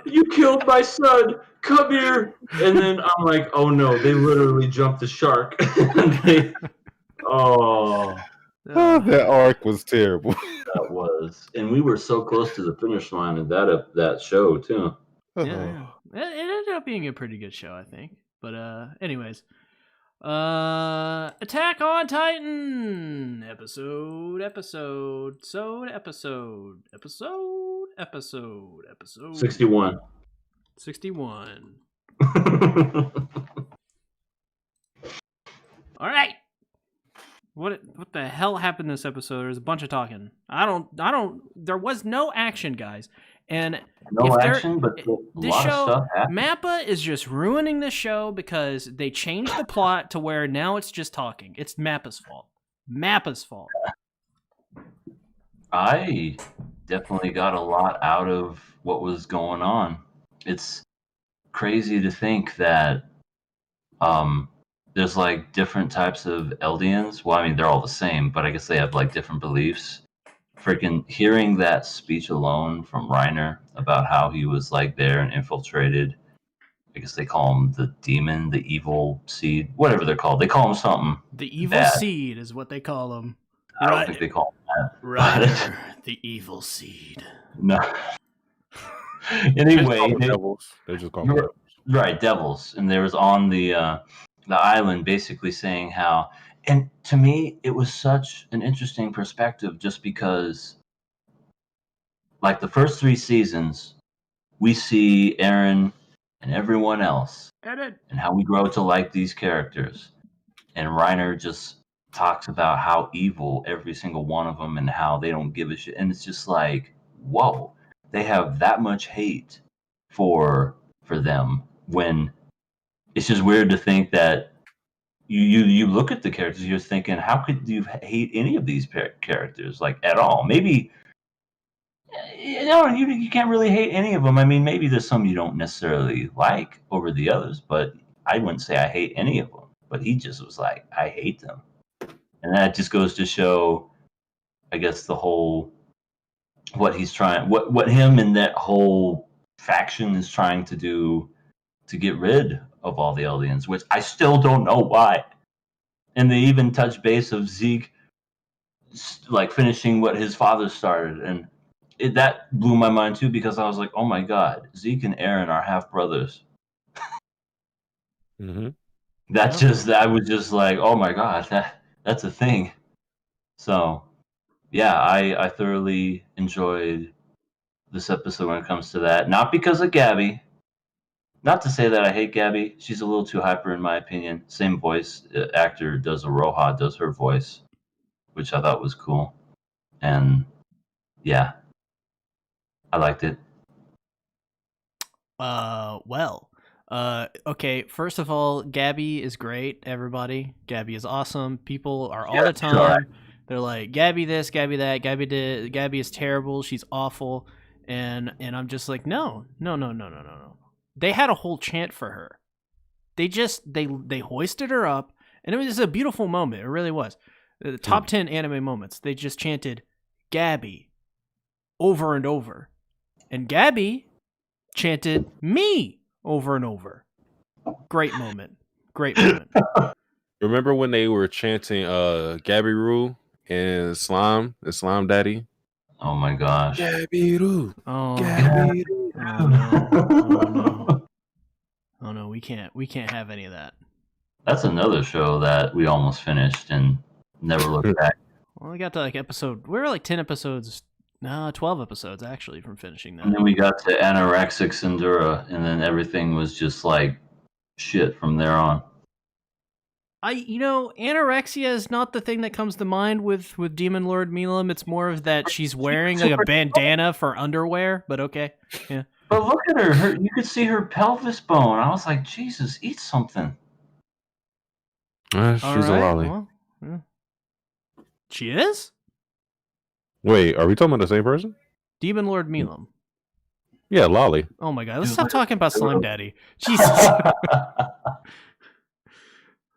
You killed my son. Come here. And then I'm like, oh no, they literally jumped the shark. That arc was terrible. That was, and we were so close to the finish line of that show too. Yeah. It ended up being a pretty good show, I think. But anyways, Attack on Titan episode 61. 61. All right. What the hell happened this episode? There's a bunch of talking. There was no action, guys. And no action, but this show, Mappa is just ruining the show because they changed the plot to where now it's just talking. It's Mappa's fault. Mappa's fault. I definitely got a lot out of what was going on. It's crazy to think that there's like different types of Eldians. Well, I mean, they're all the same, but I guess they have like different beliefs. Freaking hearing that speech alone from Reiner about how he was like there and infiltrated. I guess they call him the demon, the evil seed, whatever they're called. They call him something. The evil bad. seed is what they call him. I don't think they call him that. Reiner, the evil seed. No. Anyway, they just call them devils. Right, devils. And there was on the island basically saying how, and to me, it was such an interesting perspective just because, like the first 3 seasons, we see Eren and everyone else and how we grow to like these characters. And Reiner just talks about how evil every single one of them and how they don't give a shit. And it's just like, whoa, they have that much hate for them when it's just weird to think that you look at the characters, you're thinking, how could you hate any of these characters like at all? Maybe you can't really hate any of them. I mean, maybe there's some you don't necessarily like over the others, but I wouldn't say I hate any of them. But he just was like, I hate them, and that just goes to show, I guess, the whole what he's trying, what him and that whole faction is trying to do to get rid of all the Eldians, which I still don't know why. And they even touch base of Zeke like finishing what his father started, and that blew my mind too, because I was like, oh my god, Zeke and Eren are half brothers. Mm-hmm. I was just like, oh my god, that's a thing. So yeah, I thoroughly enjoyed this episode when it comes to that. Not because of GABI. Not to say that I hate GABI. She's a little too hyper in my opinion. Same voice actor does Aroha, does her voice, which I thought was cool. And yeah, I liked it. Okay, first of all, GABI is great, everybody. GABI is awesome. People are all the time. Sure. They're like, GABI this, GABI that, GABI is terrible, she's awful. And I'm just like, no. They had a whole chant for her. They hoisted her up, and it was just a beautiful moment. It really was. The top 10 anime moments. They just chanted GABI over and over. And GABI chanted me over and over. Great moment. Remember when they were chanting Gabiru and Slime Daddy? Oh my gosh. Gabiru. Oh, Gabiru. Oh no, we can't have any of that. That's another show that we almost finished and never looked back. Well, we got to we were like 10 episodes, 12 episodes actually from finishing that. And then we got to Anorexic Sindura, and then everything was just like shit from there on. Anorexia is not the thing that comes to mind with Demon Lord Milam. It's more of that she's wearing like a bandana for underwear, but okay. Yeah. But look at her. You could see her pelvis bone. I was like, Jesus, eat something. She's a lolly. Well, yeah. She is? Wait, are we talking about the same person? Demon Lord Milam. Yeah, lolly. Oh my god, let's stop talking about Slime Daddy. Jesus.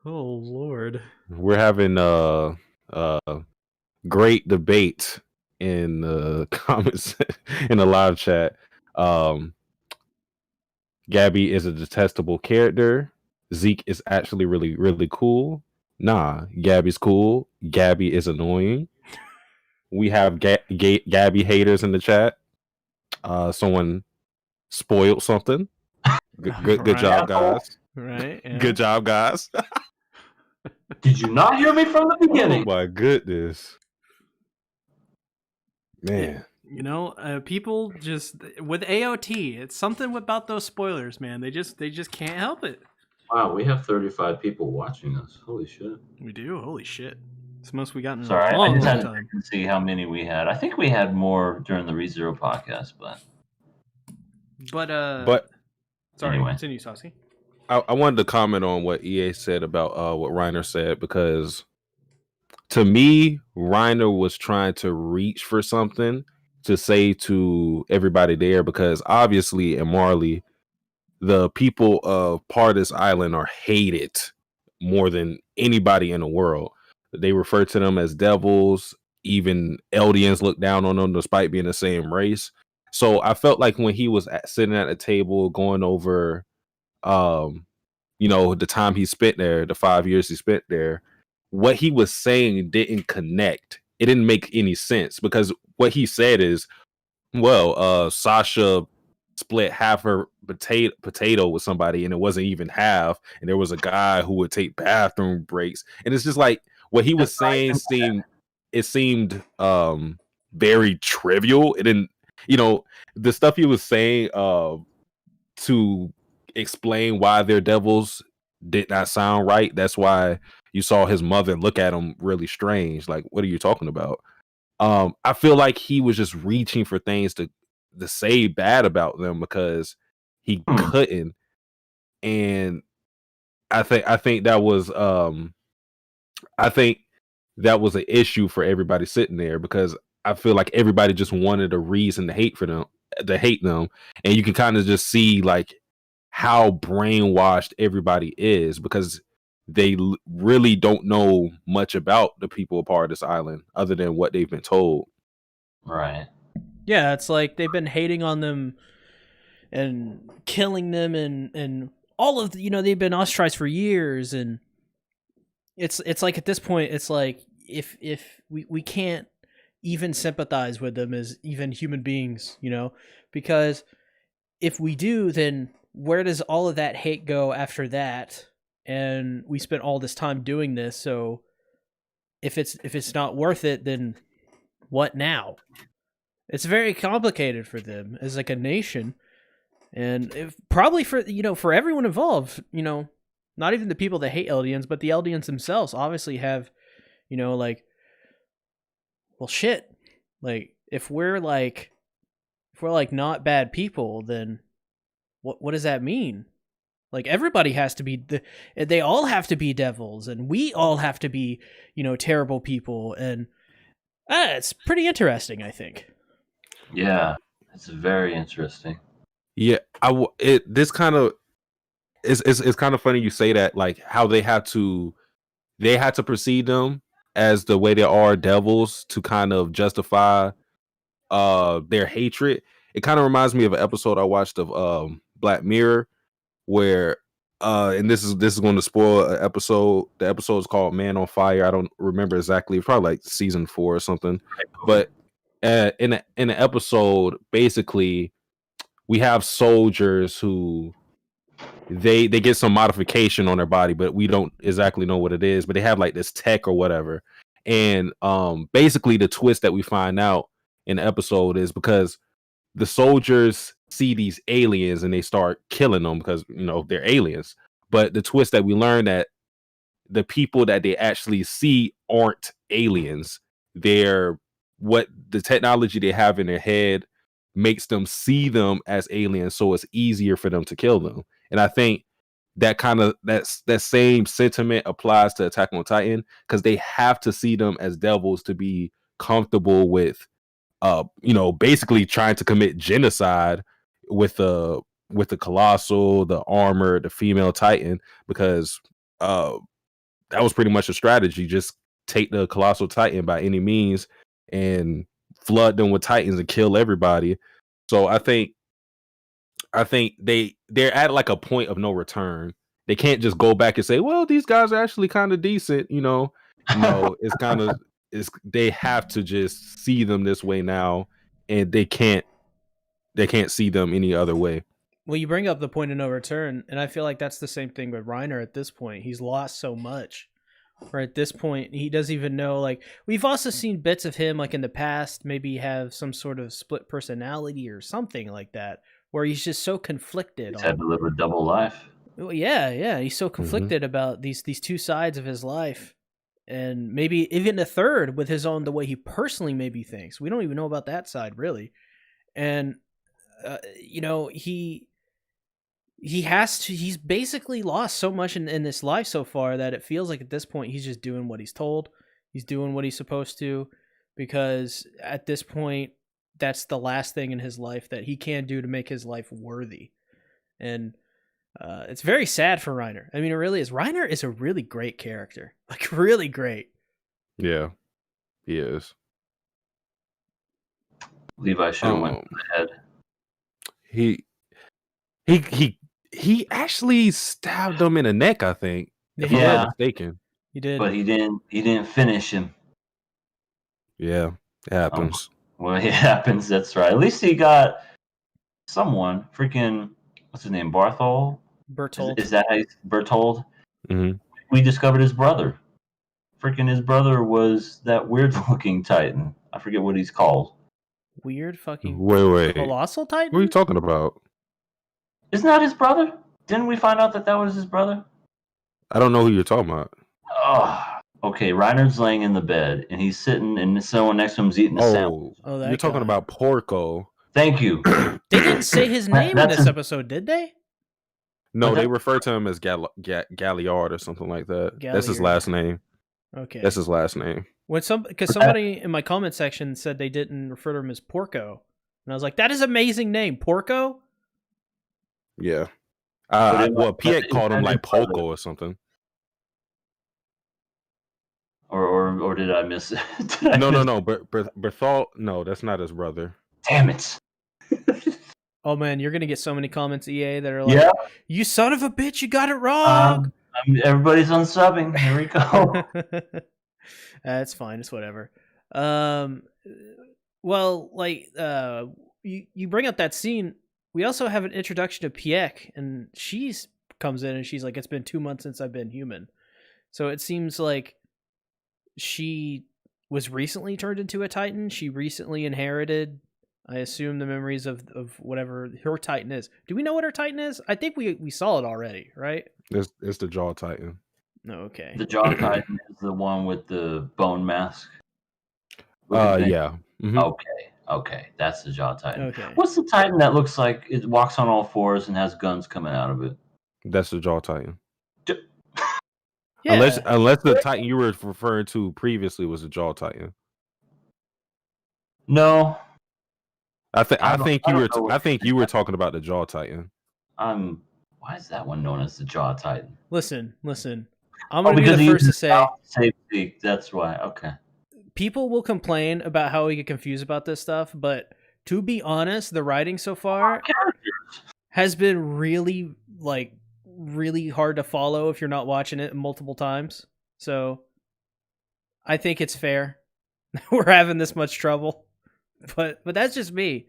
Oh Lord. We're having great debate in the comments in the live chat. GABI is a detestable character. Zeke is actually really, really cool. Nah, Gabby's cool. Gabby is annoying. We have Gabby haters in the chat. Someone spoiled something. Good Right. job, guys. Right. Yeah. Good job, guys. Did you not hear me from the Oh beginning? my goodness, man. People just with AOT, it's something about those spoilers, man. They just can't help it. Wow, we have 35 people watching us. Holy shit. We do. Holy shit. It's the most we got in Sorry, a I long, just long had to time. check and see how many we had. I think we had more during the ReZero podcast, but But sorry, anyway. continue, Saucy. I wanted to comment on what EA said about what Reiner said, because to me, Reiner was trying to reach for something to say to everybody there, because obviously in Marley, the people of Pardis Island are hated more than anybody in the world. They refer to them as devils. Even Eldians look down on them despite being the same race. So I felt like when he was sitting at a table going over the time he spent there, the 5 years he spent there, what he was saying didn't connect. It didn't make any sense, because what he said is, well, Sasha split half her potato with somebody, and it wasn't even half, and there was a guy who would take bathroom breaks, and it's just like what he was saying seemed very trivial. It didn't, the stuff he was saying to explain why they're devils did not sound right. That's why you saw his mother look at him really strange, like, what are you talking about? I feel like he was just reaching for things to say bad about them because he couldn't. And I think that was an issue for everybody sitting there, because I feel like everybody just wanted a reason to hate them, and you can kind of just see like how brainwashed everybody is, because they really don't know much about the people of Paradise Island other than what they've been told. Right. Yeah, it's like they've been hating on them and killing them, and all of they've been ostracized for years, and it's like at this point it's like if we can't even sympathize with them as even human beings, because if we do, then where does all of that hate go after that? And we spent all this time doing this, so if it's not worth it, then what now? It's very complicated for them as like a nation, and probably for everyone involved. Not even the people that hate Eldians, but the Eldians themselves obviously have, like, well, shit. Like if we're not bad people, then what does that mean? Like everybody has to be they all have to be devils, and we all have to be, terrible people, and it's pretty interesting, I think. Yeah, it's very interesting. Yeah, this kind of it's kind of funny you say that, like how they had to perceive them as the way they are, devils, to kind of justify their hatred. It kind of reminds me of an episode I watched of Black Mirror, where and this is going to spoil an episode. The episode is called Man on Fire. I don't remember exactly. It's probably like season 4 or something. But in the episode, basically, we have soldiers who they get some modification on their body, but we don't exactly know what it is. But they have like this tech or whatever. And basically, the twist that we find out in the episode is because the soldiers see these aliens and they start killing them because they're aliens. But the twist that we learn, that the people that they actually see aren't aliens. They're what the technology they have in their head makes them see them as aliens, so it's easier for them to kill them. And I think that same sentiment applies to Attack on Titan, because they have to see them as devils to be comfortable with basically trying to commit genocide with the Colossal, the Armor, the female Titan, because that was pretty much a strategy. Just take the Colossal Titan by any means and flood them with Titans and kill everybody. So I think they're at like a point of no return. they can't just go back and say, well, these guys are actually kind of decent, you know. No, it's kind of they have to just see them this way now, and they can't see them any other way. Well, you bring up the point of no return, and I feel like that's the same thing with Reiner at this point. He's lost so much. Or at this point, he doesn't even know. Like, we've also seen bits of him, like in the past, maybe have some sort of split personality or something like that, where he's just so conflicted. He's had to live a double life. Well, yeah. He's so conflicted about these two sides of his life, and maybe even a third with his own, the way he personally maybe thinks. We don't even know about that side really, and you know, he's basically lost so much in this life so far that it feels like at this point he's just doing what he's told. He's doing what he's supposed to, because at this point that's the last thing in his life that he can do to make his life worthy. And it's very sad for Reiner. I mean, it really is. Reiner is a really great character. Like, really great. Yeah, he is. Levi should have went to the head. He actually stabbed him in the neck, I think. If I'm not mistaken. He did. But he didn't finish him. Yeah, it happens. Well, it happens, that's right. At least he got someone, freaking, what's his name, Berthold? Is that how you, Berthold? Mm-hmm. We discovered his brother. Freaking his brother was that weird-looking Titan. I forget what he's called. Weird fucking... Wait. Colossal Titan? What are you talking about? Isn't that his brother? Didn't we find out that was his brother? I don't know who you're talking about. Oh, okay. Reiner's laying in the bed, and he's sitting, and someone next to him's eating a sandwich. Oh, you're talking about Porco. Thank you. They didn't say his name in this episode, did they? No, they refer to him as Galliard or something like that. Galliard. That's his last name. Okay. That's his last name. Because somebody in my comment section said they didn't refer to him as Porco. And I was like, that is an amazing name. Porco? Yeah. Piet called him like Poco or something. Or did I miss it? No. Berthold, no, that's not his brother. Damn it. Oh man, you're gonna get so many comments, EA, that are like, "You son of a bitch, you got it wrong." Everybody's unsubbing. Here we go. That's fine. It's whatever. Well, like, you bring up that scene. We also have an introduction to Piek, and she comes in and she's like, "It's been 2 months since I've been human." So it seems like she was recently turned into a Titan. She recently inherited, I assume, the memories of whatever her Titan is. Do we know what her Titan is? I think we saw it already, right? It's the Jaw Titan. No, okay. The Jaw Titan is the one with the bone mask. Yeah. Mm-hmm. Okay, that's the Jaw Titan. Okay. What's the Titan that looks like it walks on all fours and has guns coming out of it? That's the Jaw Titan. Yeah. Unless the Titan you were referring to previously was the Jaw Titan. No. I think you were talking about the Jaw Titan. Why is that one known as the Jaw Titan? Listen. I'm going to be the first to say safety. That's why. Okay. People will complain about how we get confused about this stuff, but to be honest, the writing so far has been really hard to follow if you're not watching it multiple times. So I think it's fair. We're having this much trouble. But that's just me.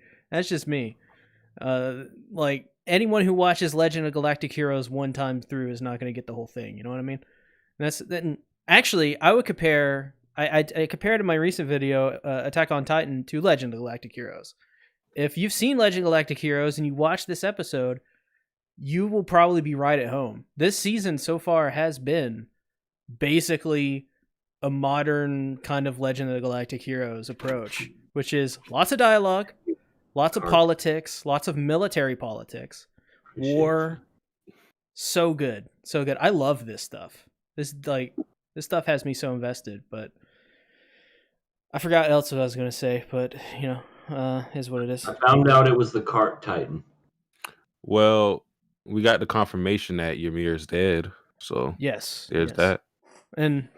Like, anyone who watches Legend of Galactic Heroes one time through is not going to get the whole thing. You know what I mean? Actually, I would compare. I compared in my recent video Attack on Titan to Legend of Galactic Heroes. If you've seen Legend of Galactic Heroes and you watch this episode, you will probably be right at home. This season so far has been basically a modern kind of Legend of Galactic Heroes approach, which is lots of dialogue, lots of politics, lots of military politics, war. So good. I love this stuff. This stuff has me so invested, but I forgot else what I was going to say, but is what it is. I found out it was the Cart Titan. Well, we got the confirmation that Ymir's dead, so yes, there's that. And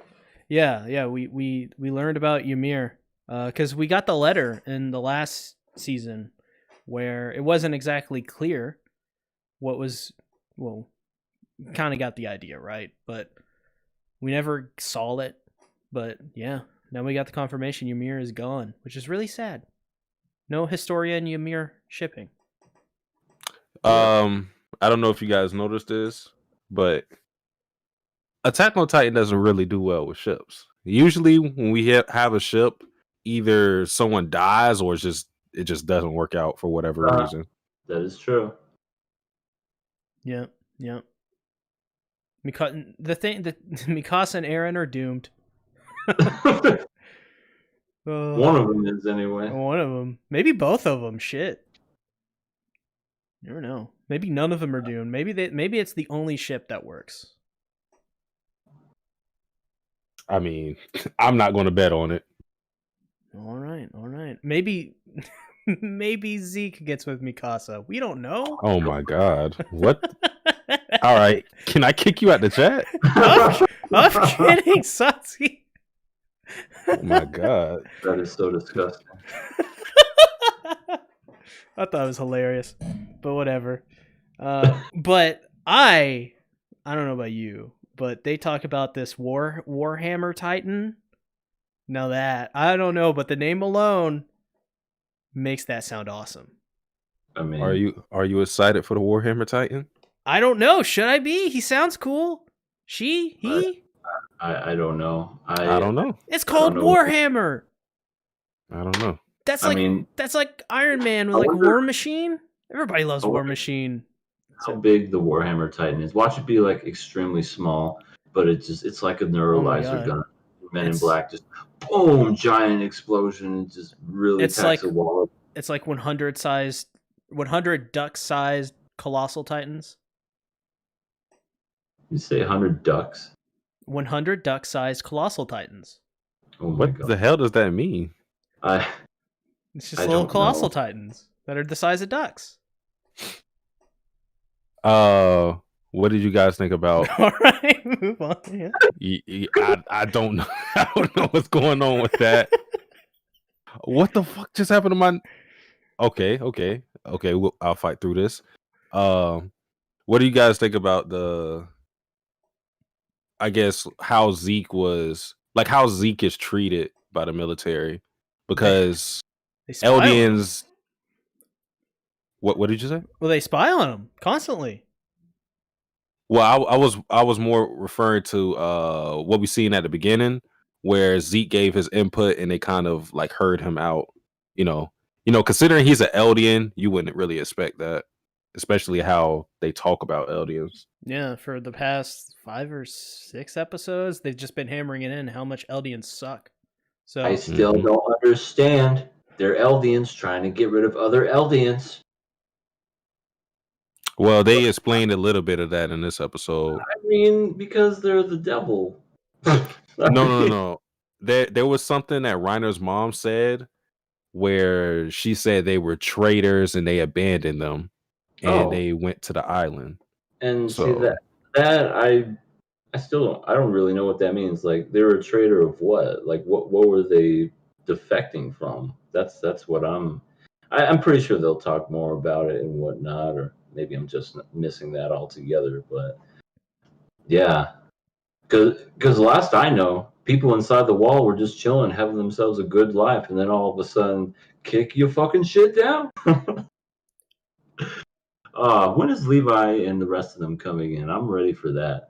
yeah, we learned about Ymir because we got the letter in the last season where it wasn't exactly clear what was kind of got the idea, right? But we never saw it. But yeah, now we got the confirmation Ymir is gone, which is really sad. No Historia and Ymir shipping. I don't know if you guys noticed this, but Attack on Titan doesn't really do well with ships. Usually, when we have a ship, either someone dies or it just doesn't work out for whatever reason. That is true. Yeah. Mikasa and Eren are doomed. One of them is anyway. One of them, maybe both of them. Shit, you never know. Maybe none of them are doomed. Maybe it's the only ship that works. I mean, I'm not going to bet on it. All right. Maybe Zeke gets with Mikasa. We don't know. Oh my god! What? All right, can I kick you out the chat? I'm kidding, Satsuki. Oh my god, that is so disgusting. I thought it was hilarious, but whatever. But I don't know about you, but they talk about this Warhammer Titan. Now that I don't know, but the name alone makes that sound awesome. I mean, are you excited for the Warhammer Titan? I don't know. Should I be? He sounds cool. He. I don't know. I don't know. It's called Warhammer. I don't know. That's like Iron Man with like War Machine. Everybody loves War Machine. How big the Warhammer Titan is? Watch it be like extremely small, but it's like a neuralizer gun. Men in Black, just boom, giant explosion, just really packs a wall. It's like 100 duck-sized colossal titans. You say 100 ducks? 100 duck-sized colossal titans. Oh my God. What the hell does that mean? It's just little colossal titans that are the size of ducks. What did you guys think about? All right, move on. Yeah. I don't know. I don't know what's going on with that. What the fuck just happened to my? Okay. I'll fight through this. What do you guys think about I guess how Zeke is treated by the military? Because Eldians. What did you say? Well, they spy on him constantly. Well, I was more referring to what we seen at the beginning, where Zeke gave his input and they kind of like heard him out. You know, considering he's an Eldian, you wouldn't really expect that, especially how they talk about Eldians. Yeah, for the past 5 or 6 episodes, they've just been hammering it in how much Eldians suck. So I still don't understand. They're Eldians trying to get rid of other Eldians. Well, they explained a little bit of that in this episode. I mean, because they're the devil. No. There was something that Reiner's mom said where she said they were traitors and they abandoned them and they went to the island. And so, see that I still don't really know what that means. Like, they were a traitor of what? Like, what were they defecting from? That's what I'm pretty sure they'll talk more about it and whatnot, or maybe I'm just missing that altogether. But yeah, because last I know, people inside the wall were just chilling, having themselves a good life, and then all of a sudden, kick your fucking shit down. When is Levi and the rest of them coming in? I'm ready for that.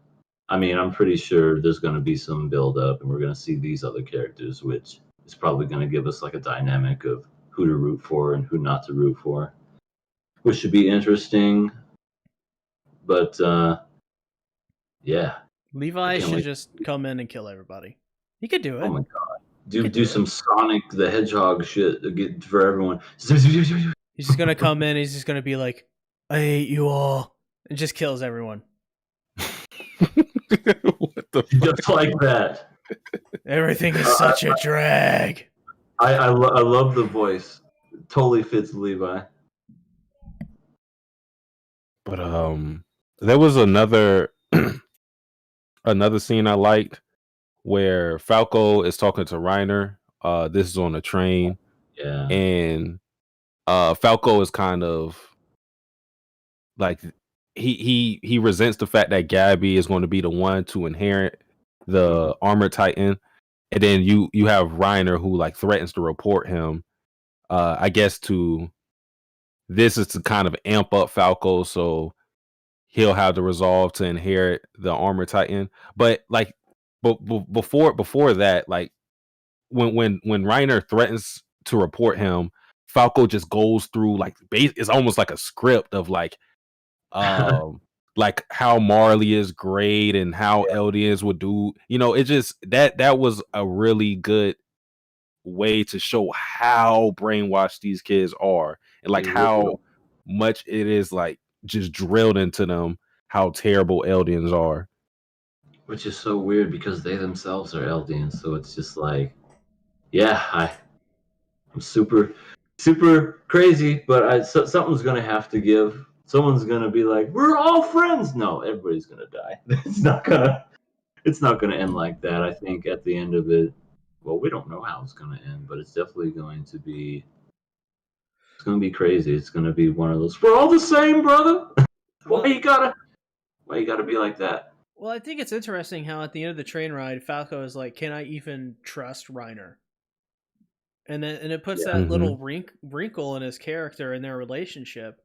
I mean, I'm pretty sure there's going to be some build up, and we're going to see these other characters, which is probably going to give us like a dynamic of who to root for and who not to root for, which should be interesting. But yeah, Levi should just come in and kill everybody. He could do it. Oh my God, do some Sonic the Hedgehog shit for everyone. He's just gonna come in. He's just gonna be like, "I hate you all," and just kills everyone. What the fuck? Just like that. Everything is such a drag. I love the voice. It totally fits Levi. But there was another scene I liked where Falco is talking to Reiner. This is on a train. Yeah. And Falco is kind of like he resents the fact that GABI is going to be the one to inherit the Armored Titan, and then you have Reiner who like threatens to report him. I guess this is to kind of amp up Falco, so he'll have the resolve to inherit the Armored Titan. But like, before that, like when Reiner threatens to report him, Falco just goes through like it's almost like a script of like how Marley is great and how Eldians would do. It just that was a really good way to show how brainwashed these kids are, and like how much it is like just drilled into them how terrible Eldians are. Which is so weird because they themselves are Eldians, so it's just like, yeah, I'm super crazy, but something's gonna have to give. Someone's gonna be like, "We're all friends." No, everybody's gonna die. It's not gonna end like that. I think at the end of it, well, we don't know how it's gonna end, but it's definitely going to be. It's gonna be crazy. It's gonna be one of those. We're all the same, brother. Why you gotta be like that? Well, I think it's interesting how at the end of the train ride, Falco is like, "Can I even trust Reiner?" And it puts that little wrinkle in his character and their relationship.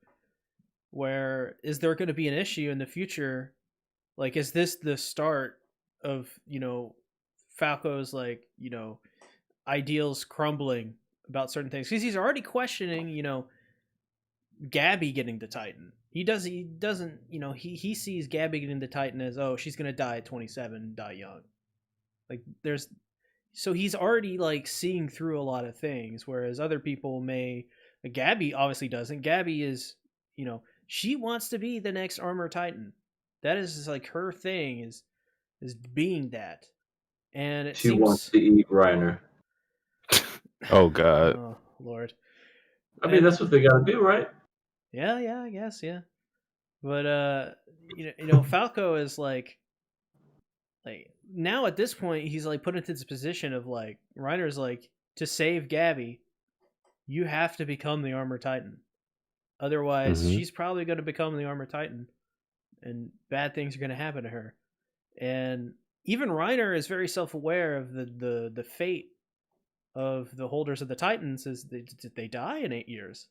Where is there going to be an issue in the future? Like, is this the start of Falco's ideals crumbling about certain things? Because he's already questioning GABI getting the Titan. He doesn't he sees GABI getting the Titan as, oh, she's gonna die at 27, die young. Like so he's already like seeing through a lot of things, whereas other people may. GABI obviously doesn't. GABI is she wants to be the next Armor Titan. That is like her thing is being that, and she wants to eat Reiner. Oh God! Oh Lord! I mean, that's what they gotta do, right? Yeah, I guess, yeah. But Falco is like now at this point he's like put into this position of like Reiner's like, to save GABI, you have to become the Armor Titan. Otherwise, she's probably going to become the Armor Titan, and bad things are going to happen to her. And even Reiner is very self-aware of the fate of the holders of the Titans. Is they die in 8 years.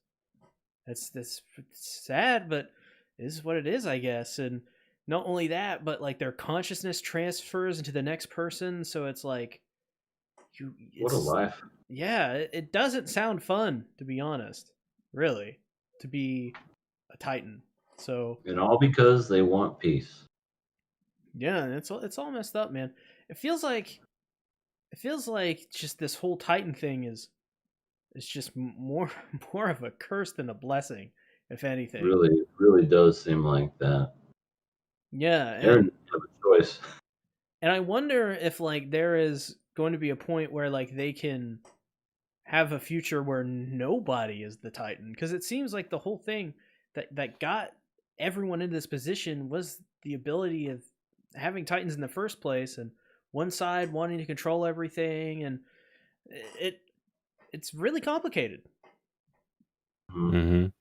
That's sad, but this is what it is, I guess. And not only that, but like their consciousness transfers into the next person, so it's like what a life. Yeah, it doesn't sound fun, to be honest. Really, to be a Titan. So, and all because they want peace. Yeah, it's all messed up, man. It feels like just this whole Titan thing is just more of a curse than a blessing, if anything. Really does seem like that. Yeah, Aaron have a choice. And I wonder if like there is going to be a point where like they can have a future where nobody is the Titan, because it seems like the whole thing that got everyone into this position was the ability of having Titans in the first place, and one side wanting to control everything, and it's really complicated. And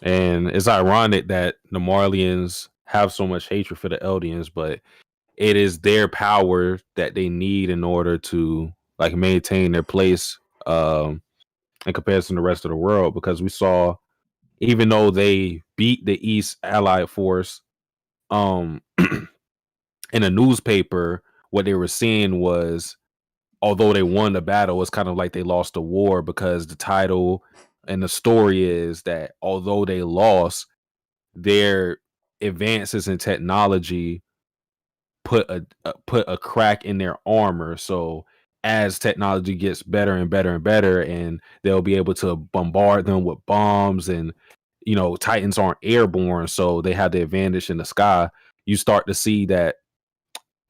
it's ironic that the Marlians have so much hatred for the Eldians, but it is their power that they need in order to like maintain their place in comparison to the rest of the world. Because we saw, even though they beat the East Allied force, in a newspaper, what they were seeing was, although they won the battle, it's kind of like they lost the war, because the title and the story is that although they lost, their advances in technology put a crack in their armor. So as technology gets better and better and better, and they'll be able to bombard them with bombs, and Titans aren't airborne, so they have the advantage in the sky. You start to see that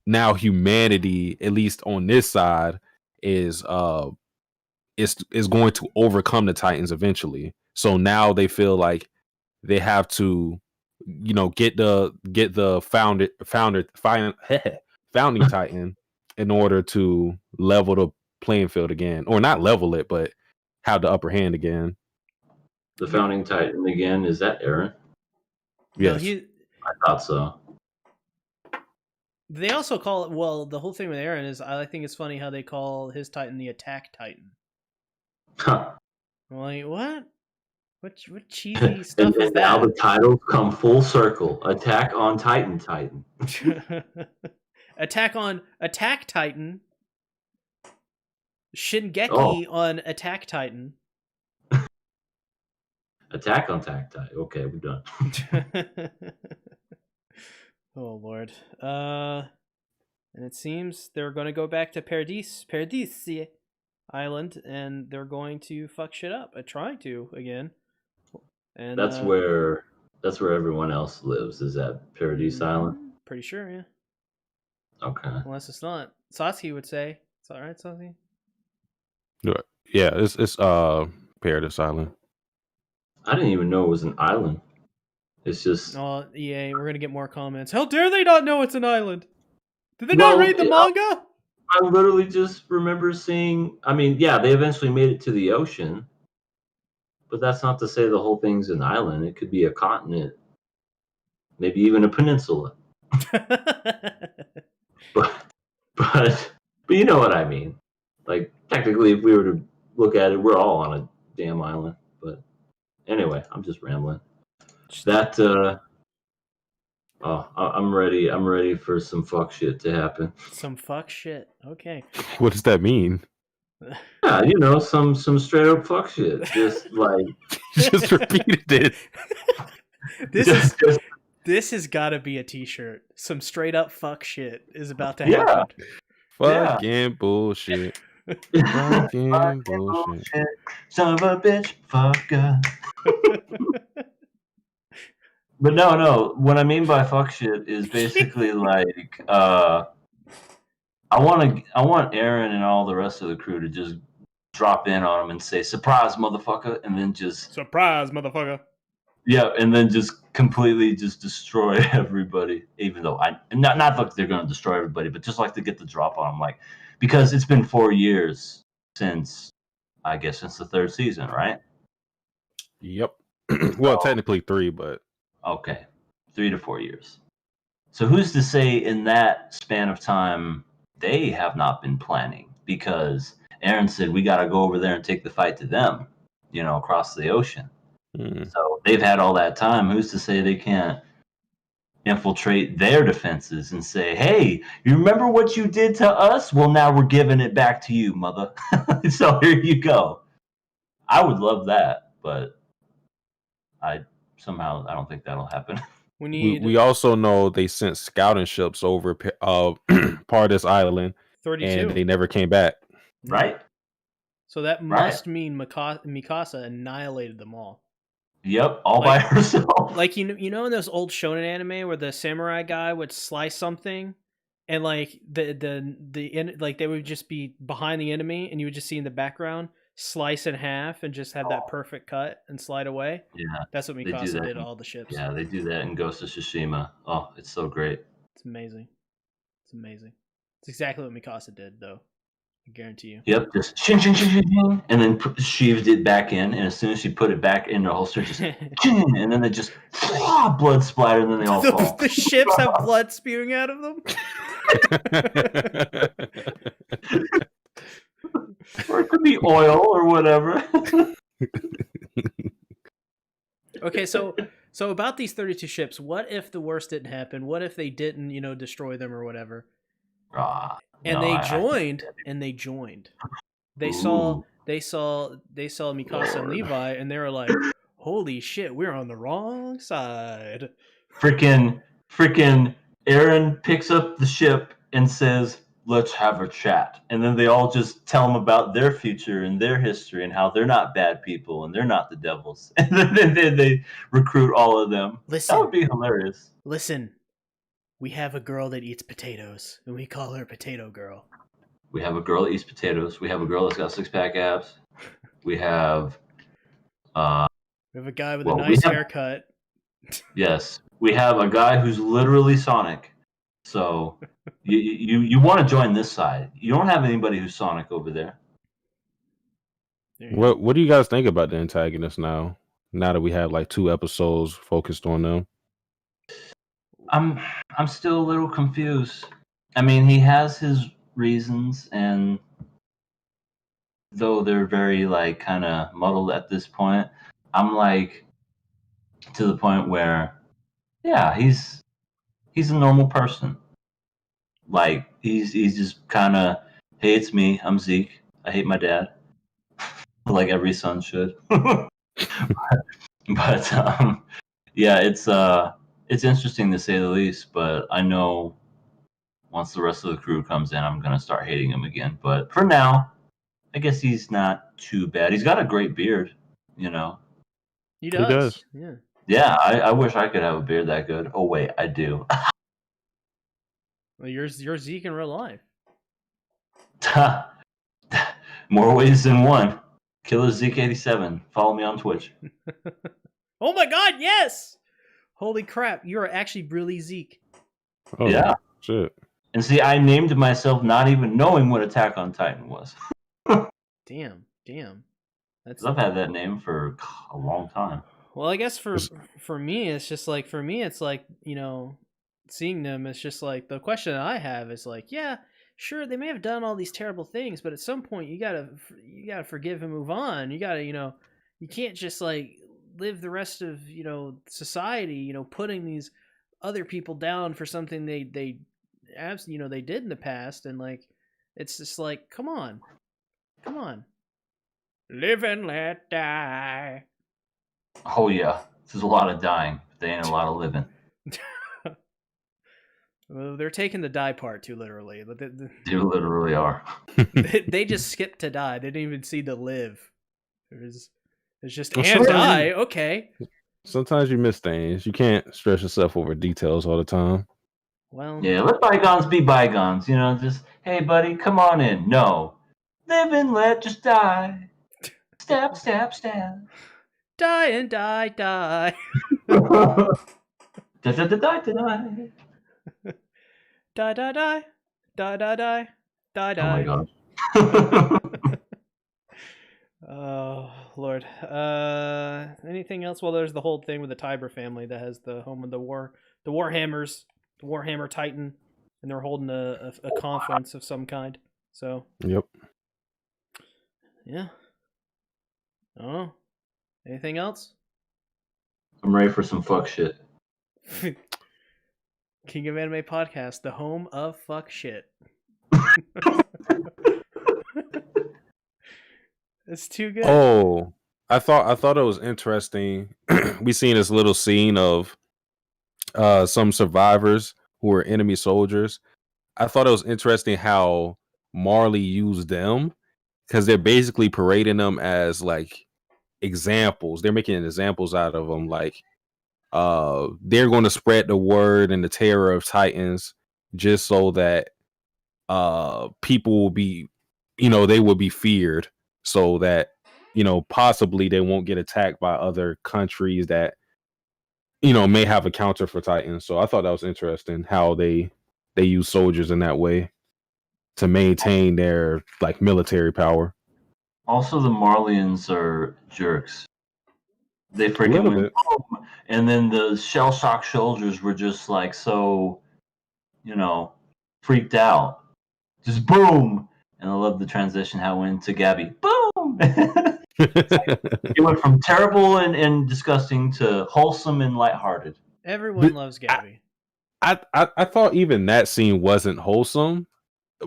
now humanity, at least on this side, is going to overcome the Titans eventually. So now they feel like they have to get the founding Titan in order to level the playing field again, or not level it, but have the upper hand again. The founding Titan again, is that Aaron? Yes. No, I thought so. They also call it, well, the whole thing with Aaron is, I think it's funny how they call his Titan the Attack Titan. Huh. I'm like, what? What cheesy stuff and is now the that? titles come full circle. Attack on Titan. Attack Titan. Shingeki Oh. on Attack Titan. Attack on Titan. Okay, we're done. Oh Lord. And it seems they're going to go back to Paradis Island, and they're going to fuck shit up. Trying to again. And That's where everyone else lives. Is at Paradise Island? Pretty sure, yeah. Okay. Unless it's not. Sasuke would say. It's all right, Sasuke. Yeah, it's Paradise Island. I didn't even know it was an island. It's just. Oh, EA, we're gonna get more comments. How dare they not know it's an island? Did they not read the manga? I literally just remember seeing. I mean, yeah, they eventually made it to the ocean, but that's not to say the whole thing's an island. It could be a continent, maybe even a peninsula. But you know what I mean. Like, technically, if we were to look at it, we're all on a damn island. But anyway, I'm just rambling. That I'm ready. I'm ready for some fuck shit to happen. Some fuck shit. Okay. What does that mean? Yeah, you know, some straight up fuck shit. Just like just repeated it. This has got to be a T-shirt. Some straight up fuck shit is about to happen. Fucking bullshit. Fucking bullshit. Son of a bitch, fucker. But no. What I mean by fuck shit is basically like I want Aaron and all the rest of the crew to just drop in on him and say surprise, motherfucker, and then just surprise, motherfucker. Yeah, and then just completely just destroy everybody. Even though not like they're gonna destroy everybody, but just like to get the drop on them, like because it's been 4 years since the third season, right? Yep. Well, technically 3, but okay, 3 to 4 years. So who's to say in that span of time they have not been planning? Because Aaron said we got to go over there and take the fight to them, you know, across the ocean. So they've had all that time. Who's to say they can't infiltrate their defenses and say, hey, you remember what you did to us? Well, now we're giving it back to you, mother. So here you go. I would love that, but I don't think that'll happen. We also know they sent scouting ships over Paradise Island 32. and they never came back. Right. So that must mean Mikasa annihilated them all. Yep, all by herself. Like you know in those old shonen anime where the samurai guy would slice something, and like like they would just be behind the enemy, and you would just see in the background slice in half and just have that perfect cut and slide away. Yeah, that's what Mikasa did to all the ships. Yeah, they do that in Ghost of Tsushima. Oh, it's so great. It's amazing. It's amazing. It's exactly what Mikasa did, though. I guarantee you. Yep, just shing, shing, shing, shing, shing, and then sheaved it back in, and as soon as she put it back in the holster, just shing, and then they just blood splatter, and then they all fall. The ships have blood spewing out of them. Or it could be oil or whatever. Okay, so about these 32 ships, what if the worst didn't happen? What if they didn't, destroy them or whatever? They joined. They saw Mikasa and Levi, and they were like, "Holy shit, we're on the wrong side." Freaking Aaron picks up the ship and says, "Let's have a chat." And then they all just tell him about their future and their history and how they're not bad people and they're not the devils. And then they recruit all of them. Listen, that would be hilarious. Listen, we have a girl that eats potatoes, and we call her Potato Girl. We have a girl that eats potatoes. We have a girl that's got 6-pack abs. We have a guy with a nice haircut. Yes. We have a guy who's literally Sonic. So you want to join this side. You don't have anybody who's Sonic over there. What do you guys think about the antagonists now? Now that we have like 2 episodes focused on them. I'm still a little confused. I mean, he has his reasons, and though they're very like kind of muddled at this point, I'm like to the point where, yeah, he's a normal person. Like he's just kind of, hey, it's me. I'm Zeke. I hate my dad, like every son should. But yeah, it's interesting to say the least. But I know once the rest of the crew comes in, I'm gonna start hating him again. But for now, I guess he's not too bad. He's got a great beard, you know. He He does. does. Yeah. Yeah, I wish I could have a beard that good. Oh wait, I do. Well, you're Zeke in real life. More ways than one. Killer Zeke87. Follow me on Twitch. Oh my God! Yes. Holy crap! You are actually really Zeke. Oh, Yeah. shit. And see, I named myself not even knowing what Attack on Titan was. Damn. That's. 'Cause I've had that name for a long time. Well, I guess for me, it's just like it's like seeing them. It's just like the question I have is like, yeah, sure, they may have done all these terrible things, but at some point you gotta forgive and move on. You gotta you can't just like live the rest of society putting these other people down for something they they did in the past, and like it's just like come on, live and let die. Oh yeah, there's a lot of dying, but there ain't a lot of living. Well, they're taking the die part too literally. They literally are. They just skipped to die. They didn't even see the live. It's just Well, and sure. die. Okay. Sometimes you miss things. You can't stress yourself over details all the time. Well. Yeah, let bygones be bygones. You know, just hey, buddy, come on in. No, live and let just die. Stab, stab, stab. Die and die. Da, da, da, da, da, da. Die. Die. Oh my god. Oh Lord. Anything else? Well, there's the whole thing with the Tiber family that has the home of the Warhammers, the Warhammer Titan, and they're holding a conference of some kind. So. Yep. Yeah. I don't know. Anything else? I'm ready for some fuck shit. King of Anime Podcast, the home of fuck shit. It's too good. Oh, I thought it was interesting. We seen this little scene of some survivors who were enemy soldiers. I thought it was interesting how Marley used them because they're basically parading them as like examples. They're making examples out of them. Like they're going to spread the word and the terror of Titans just so that people will be, they will be feared so that possibly they won't get attacked by other countries that may have a counter for Titans. So I thought that was interesting how they use soldiers in that way to maintain their like military power. Also, the Marlians are jerks. They A freaking little went bit. boom, and then the shell shock soldiers were just like so, freaked out. Just boom, and I love the transition how it went to GABI. Boom. It went from terrible and disgusting to wholesome and lighthearted. Everyone loves GABI. I thought even that scene wasn't wholesome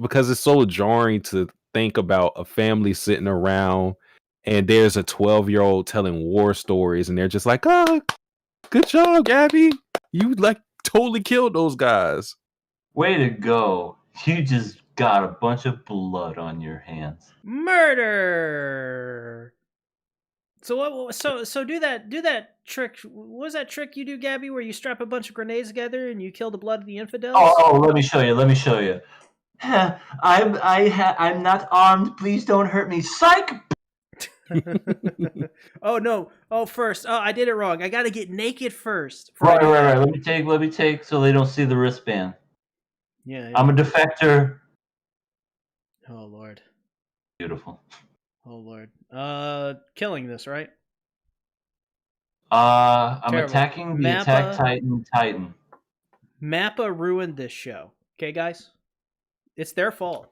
because it's so jarring to think about a family sitting around and there's a 12-year-old telling war stories and they're just like, oh, good job, Gabby. You like totally killed those guys. Way to go. You just got a bunch of blood on your hands. Murder. So what? So do that trick. What was that trick you do, Gabby, where you strap a bunch of grenades together and you kill the blood of the infidels? Oh, let me show you. I'm not armed. Please don't hurt me. Psych. Oh no! Oh, first. Oh, I did it wrong. I gotta get naked first. Right. Let me take so they don't see the wristband. Yeah. I'm a defector. Oh Lord. Beautiful. Oh Lord. Killing this, right? I'm Terrible. attacking the Mappa. Attack Titan. Mappa ruined this show. Okay, guys? It's their fault.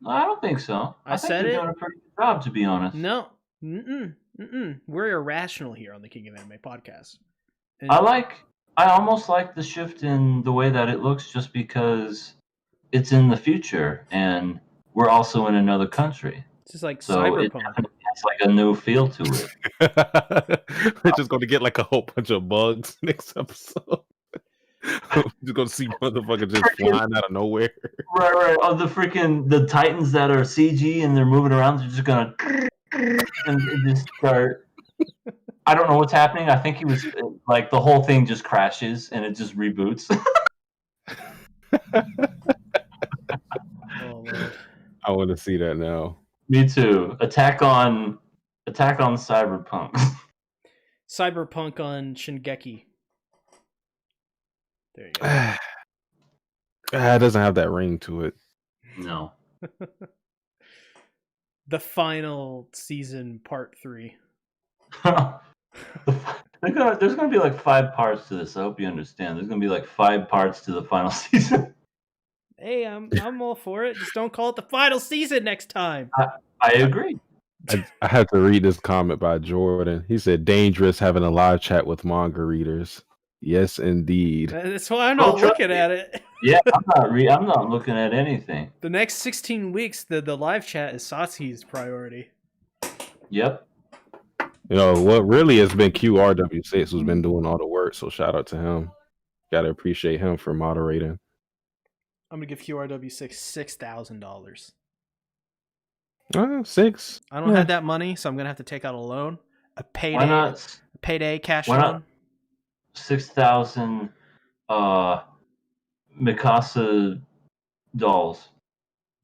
No, I don't think so. I think said they're it. doing a pretty good job, to be honest. No. We're irrational here on the King of Anime podcast. And I almost like the shift in the way that it looks, just because it's in the future and we're also in another country. it's just like So it Cyberpunk. definitely has like a new feel to it. We're just gonna get like a whole bunch of bugs next episode. We're just gonna see motherfuckers just flying out of nowhere. Right. Oh, the Titans that are CG and they're moving around, they're just gonna and just start. I don't know what's happening. I think he was like the whole thing just crashes and it just reboots. Oh, Lord. I want to see that now. Me too. Attack on Cyberpunk. Cyberpunk on Shingeki. There you go. It doesn't have that ring to it. No. The final season, part 3. There's gonna be like 5 parts to this. I hope you understand. There's gonna be like 5 parts to the final season. Hey, I'm all for it. Just don't call it the final season next time. I agree. I had to read this comment by Jordan. He said, "Dangerous having a live chat with manga readers." Yes, indeed. That's why I'm not looking at it. Yeah, I'm not looking at anything. The next 16 weeks, the live chat is Satsuki's priority. Yep. You know what really has been QRW6 who's been doing all the work. So shout out to him. Gotta appreciate him for moderating. I'm gonna give QRW6 $6,000. 6. I don't have that money, so I'm gonna have to take out a loan, a Why not? payday cash Why loan. not 6,000 Mikasa dolls.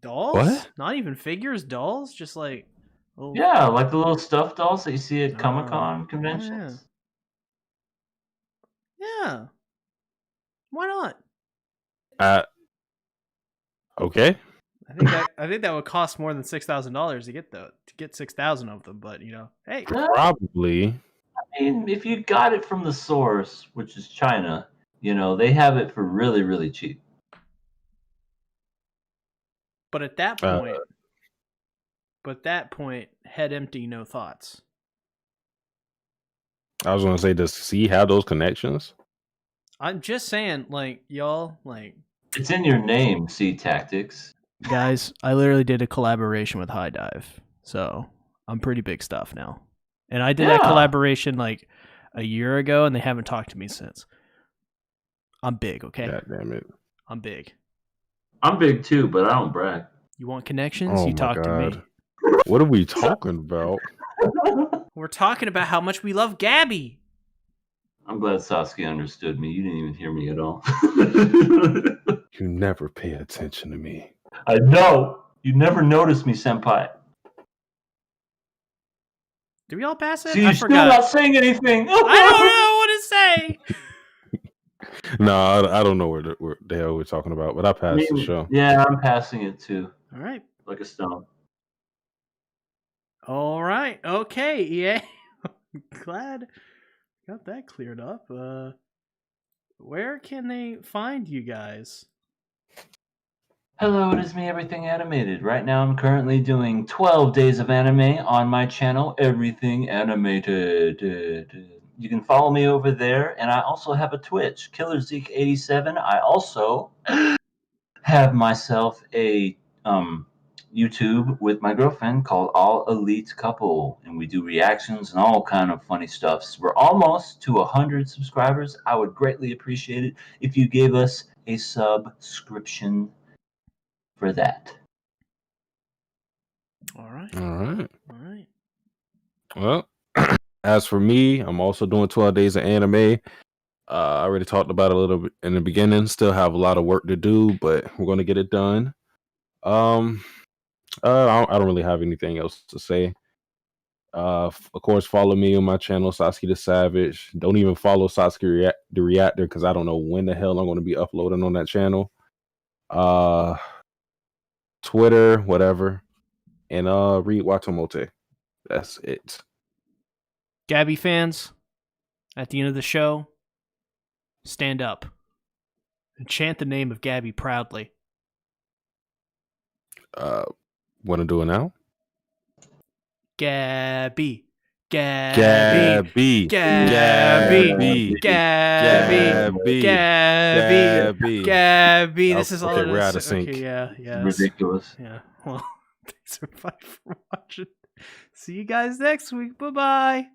Dolls? What? Not even figures, dolls? Just like Yeah, like the little stuffed dolls that you see at Comic-Con conventions. Yeah. Why not? Okay. I think that would cost more than $6,000 to get 6,000 of them. But hey, Probably. I mean, if you got it from the source, which is China, they have it for really, really cheap. But at that point, head empty, no thoughts. I was gonna say, does C have those connections? I'm just saying, y'all, it's in your name, SeaTactics. Guys, I literally did a collaboration with High Dive, so I'm pretty big stuff now. And I did that collaboration a year ago, and they haven't talked to me since. I'm big, okay? God damn it. I'm big. I'm big too, but I don't brag. You want connections? Oh you talk to me. What are we talking about? We're talking about how much we love GABI. I'm glad Sasuke understood me. You didn't even hear me at all. You never pay attention to me. I know. You never noticed me, senpai. Did we all pass it? See, you're still not saying anything. I don't know what to say. No, I don't know what the hell we're talking about, but I passed the show. Yeah, I'm passing it too. All right. Like a stone. All right. Okay. Yeah. Glad got that cleared up. Where can they find you guys? Hello, it is me, Everything Animated. Right now I'm currently doing 12 days of anime on my channel, Everything Animated. You can follow me over there, and I also have a Twitch, KillerZeke87. I also have myself a YouTube with my girlfriend called All Elite Couple, and we do reactions and all kind of funny stuff. So we're almost to 100 subscribers. I would greatly appreciate it if you gave us a subscription for that. All right. Well, as for me, I'm also doing 12 days of anime. I already talked about it a little bit in the beginning. Still have a lot of work to do, but we're going to get it done. I don't really have anything else to say. Of course, follow me on my channel, Sasuke the Savage. Don't even follow Sasuke the Reactor because I don't know when the hell I'm going to be uploading on that channel. Twitter, whatever, and read Watamote. That's it. GABI fans, at the end of the show, stand up. And chant the name of Gabby proudly. Want to do it now? Gabby. Gabby. Gabby. Gabby. Gabby. Gabby. Gabby. Gabby. This is all okay, it we're is. out of sync. Okay, yeah. Ridiculous. Yeah. Well, thanks everybody for watching. See you guys next week. Bye-bye.